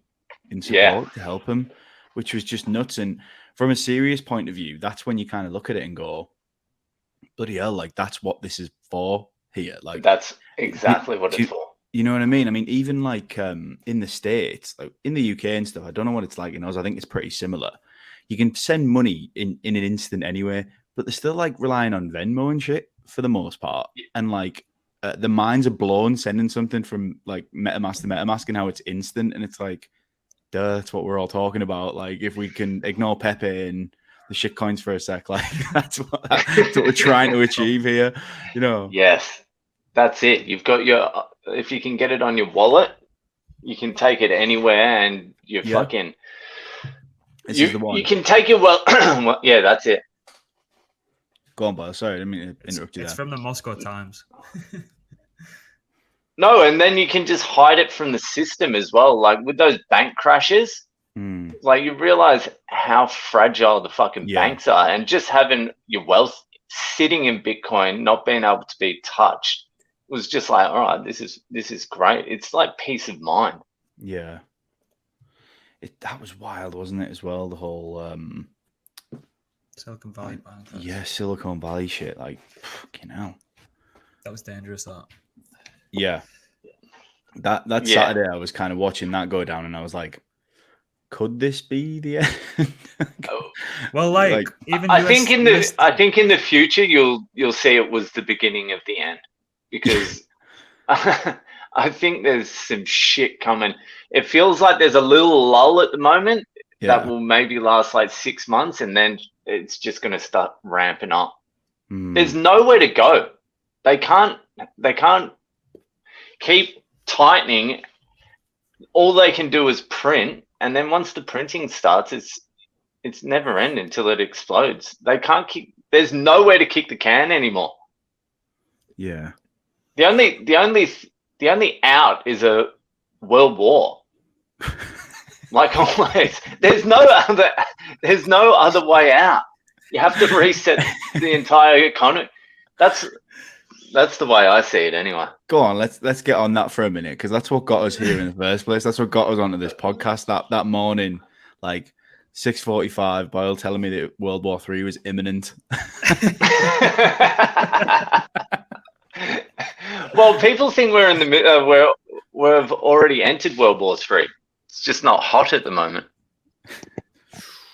in support to help them, which was just nuts. And from a serious point of view, that's when you kind of look at it and go, bloody hell, like that's what this is for here. Like that's exactly what it's for. You know what I mean? I mean, even like in the States, like in the UK and stuff, I don't know what it's like in Oz. I think it's pretty similar. You can send money in an instant anyway, but they're still like relying on Venmo and shit for the most part. And like the minds are blown sending something from like MetaMask to MetaMask and how it's instant. And it's like, duh, that's what we're all talking about. Like if we can ignore Pepe and the shit coins for a sec, like that's what we're trying to achieve here, you know? Yes, that's it. You've got if you can get it on your wallet, you can take it anywhere, and you're fucking. This is the one. You can take your yeah, that's it. Go on, Boyle. Sorry, I didn't mean to interrupt you. It's from the Moscow Times. No, and then you can just hide it from the system as well. Like with those bank crashes, like you realize how fragile the fucking banks are, and just having your wealth sitting in Bitcoin, not being able to be touched, was just like, all right, this is great. It's like peace of mind. Yeah. That was wild, wasn't it, as well? The whole Silicon Valley Bank. Yeah, Silicon Valley shit. Like, fucking hell. That was dangerous, that. Yeah. That Saturday I was kind of watching that go down, and I was like, could this be the end? Well, like even I think in the future you'll see it was the beginning of the end, because I think there's some shit coming. It feels like there's a little lull at the moment that will maybe last like 6 months, and then it's just going to start ramping up. There's nowhere to go. They can't keep tightening. All they can do is print, and then once the printing starts, it's never ending until it explodes. They can't keep. There's nowhere to kick the can anymore. Yeah. The only out is a world war. Like always, there's no other way out. You have to reset the entire economy. That's the way I see it, anyway. Go on, let's get on that for a minute, because that's what got us here in the first place. That's what got us onto this podcast that morning, like 6:45. Boyle telling me that World War III was imminent. Well, people think we're in the we've already entered World War III. It's just not hot at the moment.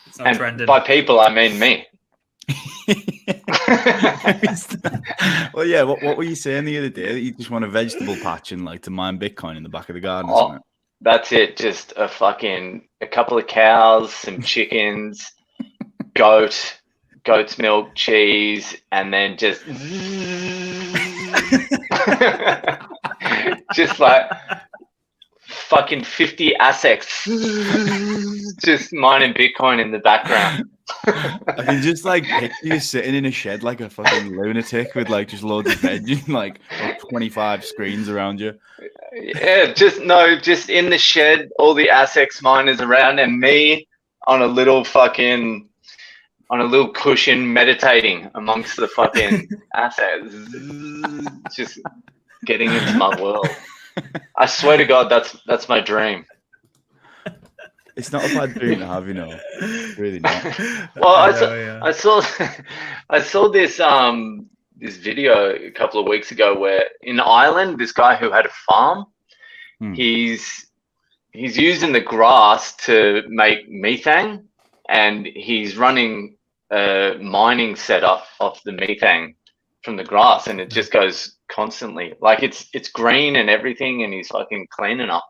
It's not trending. By people, I mean me. Well, yeah. What were you saying the other day? That you just want a vegetable patch and like to mine Bitcoin in the back of the garden? Oh, isn't it? That's it. Just a couple of cows, some chickens, goat's milk, cheese, and then just just like fucking 50 ASICs just mining Bitcoin in the background. I can just like picture you sitting in a shed like a fucking lunatic with like just loads of veg and like 25 screens around you. Yeah, just in the shed, all the ASICs miners around, and me on a little cushion meditating amongst the fucking assets, just getting into my world. I swear to God, that's my dream. It's not a bad dream to have, you know. Really not. Well, I saw this this video a couple of weeks ago where in Ireland, this guy who had a farm, he's using the grass to make methane, and he's running a mining setup off the methane from the grass, and it just goes constantly. Like it's green and everything, and he's fucking cleaning up.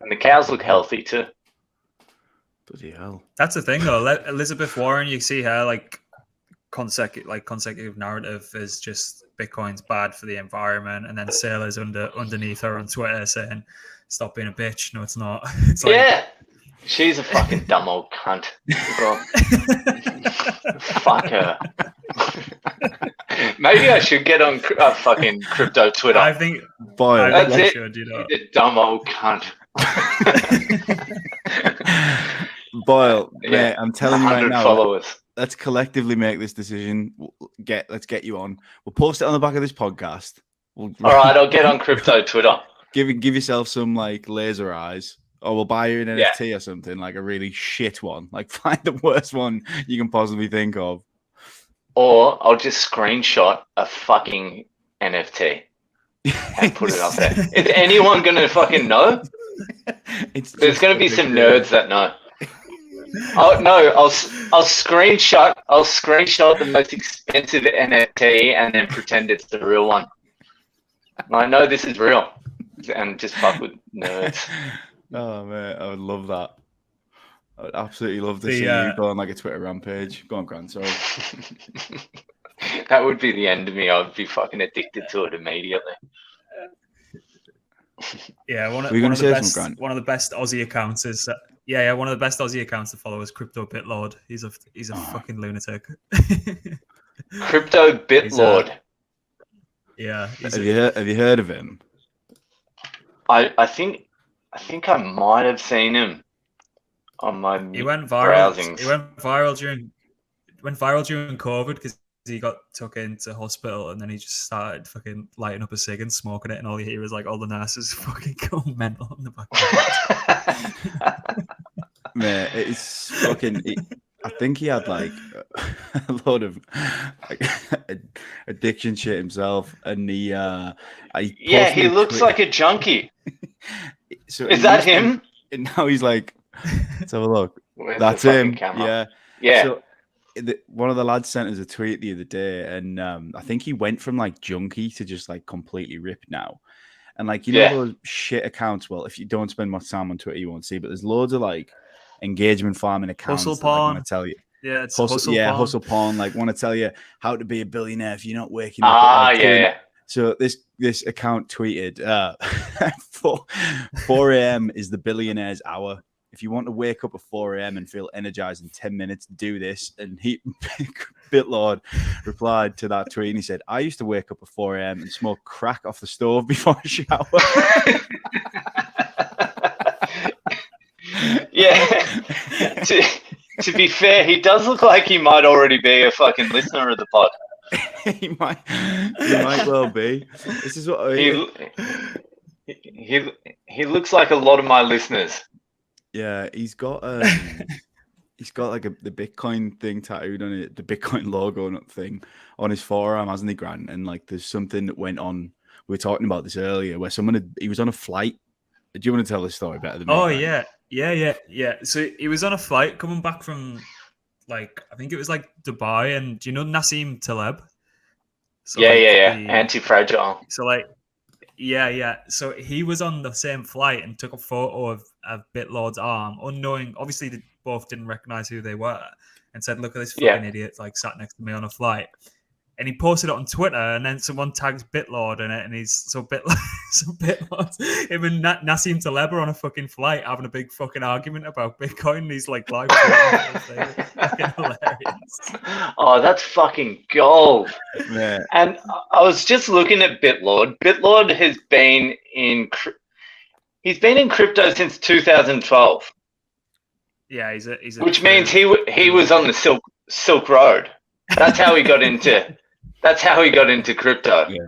And the cows look healthy too. Bloody hell. That's the thing though. Elizabeth Warren, you see her like consecutive narrative is just Bitcoin's bad for the environment, and then sailors underneath her on Twitter saying, "Stop being a bitch." No, it's not. It's like, yeah. She's a fucking dumb old cunt. Fuck her. Maybe I should get on fucking crypto Twitter. I think Boyle, that's it. Should, you know. The dumb old cunt. Boyle, mate, I'm telling you right now. Followers. Let's collectively make this decision. Let's get you on. We'll post it on the back of this podcast. All right, I'll get on crypto Twitter. Give yourself some like laser eyes. Or we'll buy you an NFT or something, like a really shit one. Like find the worst one you can possibly think of. Or I'll just screenshot a fucking NFT. and put it up there. Is anyone going to fucking know? There's going to be some nerds that know. Oh no! I'll screenshot the most expensive NFT and then pretend it's the real one. I know this is real, and just fuck with nerds. Oh man, I would love that. I would absolutely love to see you go on like a Twitter rampage. Go on, Grant. Sorry. That would be the end of me. I'd be fucking addicted to it immediately. Yeah, one of the best Aussie accounts is one of the best Aussie accounts to follow is Crypto Bitlord. He's a fucking lunatic. Crypto Bitlord. Have you heard of him? I think I might have seen him on my browsings. He went viral during COVID because he got took into hospital and then he just started fucking lighting up a cig and smoking it, and all you hear is like all the nurses fucking go mental in the background. Man, it's fucking. I think he had like a lot of addiction shit himself, and he looks like a junkie. So is that him? And now he's like, let's have a look. Where's That's him. Camera? Yeah. So, one of the lads sent us a tweet the other day, and I think he went from like junkie to just like completely ripped now. And like, you know, those shit accounts. Well, if you don't spend much time on Twitter, you won't see. But there's loads of like engagement farming accounts. Hustle porn. I want to tell you. Yeah, it's hustle porn. Hustle porn. Like, want to tell you how to be a billionaire if you're not waking up. So this account tweeted, 4 a.m. is the billionaire's hour. If you want to wake up at 4 a.m. and feel energized in 10 minutes, do this. And Bitlord replied to that tweet and he said, I used to wake up at 4 a.m. and smoke crack off the stove before a shower. Yeah. To be fair, he does look like he might already be a fucking listener of the pod. He might well be. This is what he looks like a lot of my listeners. Yeah, he's got like the Bitcoin thing tattooed on it, the Bitcoin logo thing on his forearm, hasn't he, Grant? And like, there's something that went on. We were talking about this earlier, where he was on a flight. Do you want to tell this story better than me? Oh, Grant? Yeah. So he was on a flight coming back from, like, I think it was like Dubai, and do you know Nassim Taleb? So, Anti-fragile. So like, so he was on the same flight and took a photo of Bitlord's arm, unknowing. Obviously, they both didn't recognize who they were, and said, "Look at this fucking idiot! Like, sat next to me on a flight." And he posted it on Twitter, and then someone tags Bitlord in it, and Bitlord, him and Nassim Taleb are on a fucking flight having a big fucking argument about Bitcoin. And he's like live. Fucking hilarious. Oh, that's fucking gold. Yeah. And I was just looking at Bitlord. Bitlord has been in crypto since 2012. Yeah, he's a which means he was on the Silk Road. That's how he got into. That's how he got into crypto. Yeah,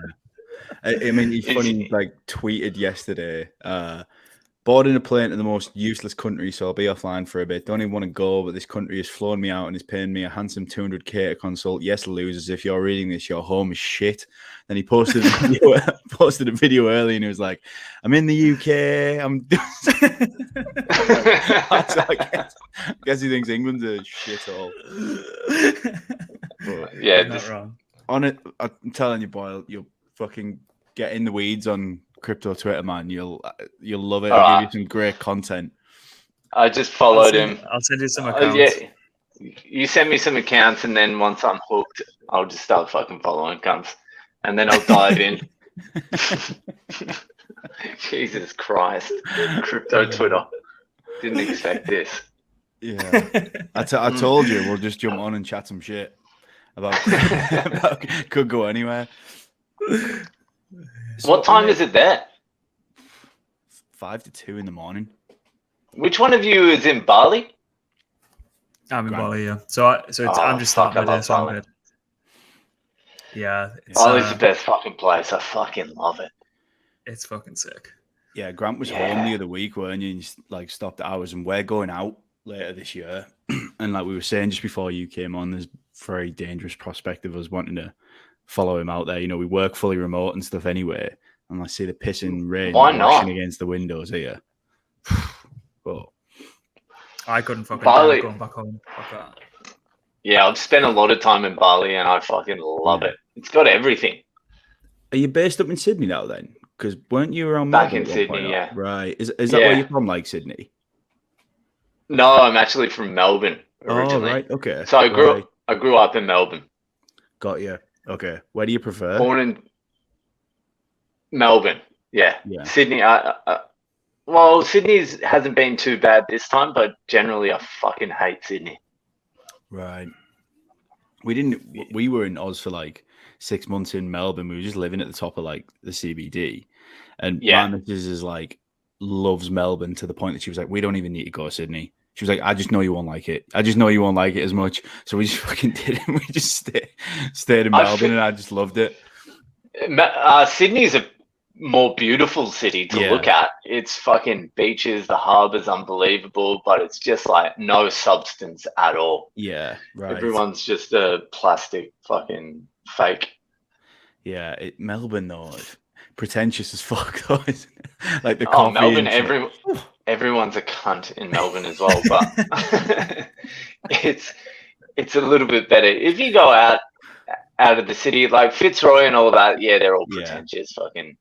I mean, he funny like tweeted yesterday. Boarding a plane to the most useless country, so I'll be offline for a bit. Don't even want to go, but this country has flown me out and is paying me a handsome $200K to consult. Yes, losers, if you're reading this, your home is shit. Then he posted a video early, and he was like, "I'm in the UK. I guess he thinks England's a shithole." But, yeah, not wrong. On it, I'm telling you, Boyle, you'll fucking get in the weeds on crypto Twitter, man. You'll love it. I'll give you some great content. I just followed him. I'll send you some accounts. You send me some accounts, and then once I'm hooked, I'll just start fucking following accounts, and then I'll dive in. Jesus Christ, crypto Twitter. Didn't expect this. Yeah, I told you we'll just jump on and chat some shit about could go anywhere. So what time is it there? 5 to 2 in the morning. Which one of you is in Bali? I'm in Bali, yeah. I'm just starting my day, so I'm good. Yeah. Bali's the best fucking place. I fucking love it. It's fucking sick. Yeah, Grant was home the other week, weren't you? And like stopped hours, and we're going out later this year. And like we were saying just before you came on, there's a very dangerous prospect of us wanting to follow him out there. You know, we work fully remote and stuff anyway. and I see the pissing rain Why not? washing against the windows here. Oh. I couldn't fucking Bali. going back home. Fuck that. Yeah, I've spent a lot of time in Bali, and I fucking love it. It's got everything. Are you based up in Sydney now then? Because weren't you around Back Melbourne in at one Sydney, point? yeah. Right. Is that where you're from, like Sydney? No, I'm actually from Melbourne originally. Oh, right. Okay. So I grew up in Melbourne. Got you. Okay. Where do you prefer? Born in Melbourne. Yeah. Sydney. Well, Sydney's hasn't been too bad this time, but generally I fucking hate Sydney. Right. We were in Oz for like 6 months in Melbourne. We were just living at the top of like the CBD. And my missus is like, loves Melbourne to the point that she was like, we don't even need to go to Sydney. She was like, I just know you won't like it. I just know you won't like it as much. So we just fucking did it. We just stayed in Melbourne and I just loved it. Sydney's a more beautiful city to look at. It's fucking beaches. The harbor's unbelievable, but it's just like no substance at all. Yeah, right. Everyone's just a plastic fucking fake. Yeah, Melbourne though, pretentious as fuck though, isn't it? Like the coffee. Melbourne, everyone's a cunt in Melbourne as well, but it's a little bit better. If you go out of the city, like Fitzroy and all that, they're all pretentious fucking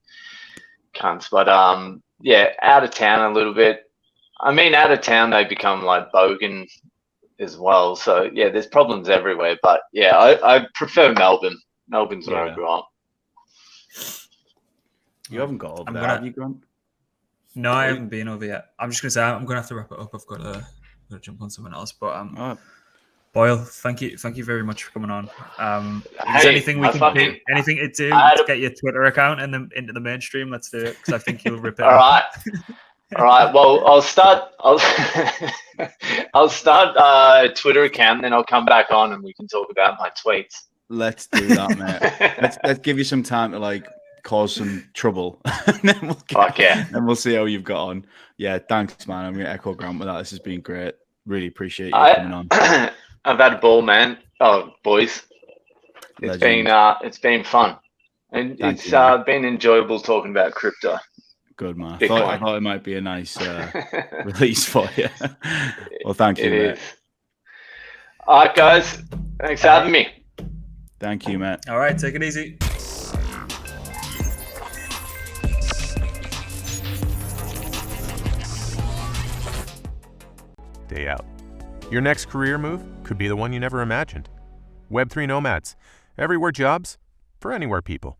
cunts. But out of town a little bit. I mean, out of town they become like bogan as well. So there's problems everywhere. But I prefer Melbourne. Melbourne's where I grew up. You haven't got over there, have you, Grant? No, I haven't been over yet. I'm just gonna say I'm gonna have to wrap it up. I've got to jump on something else. But Boyle, thank you very much for coming on. Is there anything we can do? Anything to do to get your Twitter account into the mainstream? Let's do it because I think you'll rip it. All right. Well, I'll start a Twitter account, and then I'll come back on and we can talk about my tweets. Let's do that, mate. let's give you some time to like cause some trouble, and then we'll see how you've got on. Yeah, thanks, man. I'm gonna echo Grant with that. This has been great. Really appreciate you coming on. I've had a ball, man. Oh, boys, it's been fun, and it's been enjoyable talking about crypto. Good, man. I thought it might be a nice release for you. Well, thank you, mate. All right, guys. Thanks for having me. Thank you, mate. All right, take it easy. Day out. Your next career move could be the one you never imagined. Web3 nomads. Everywhere jobs for anywhere people.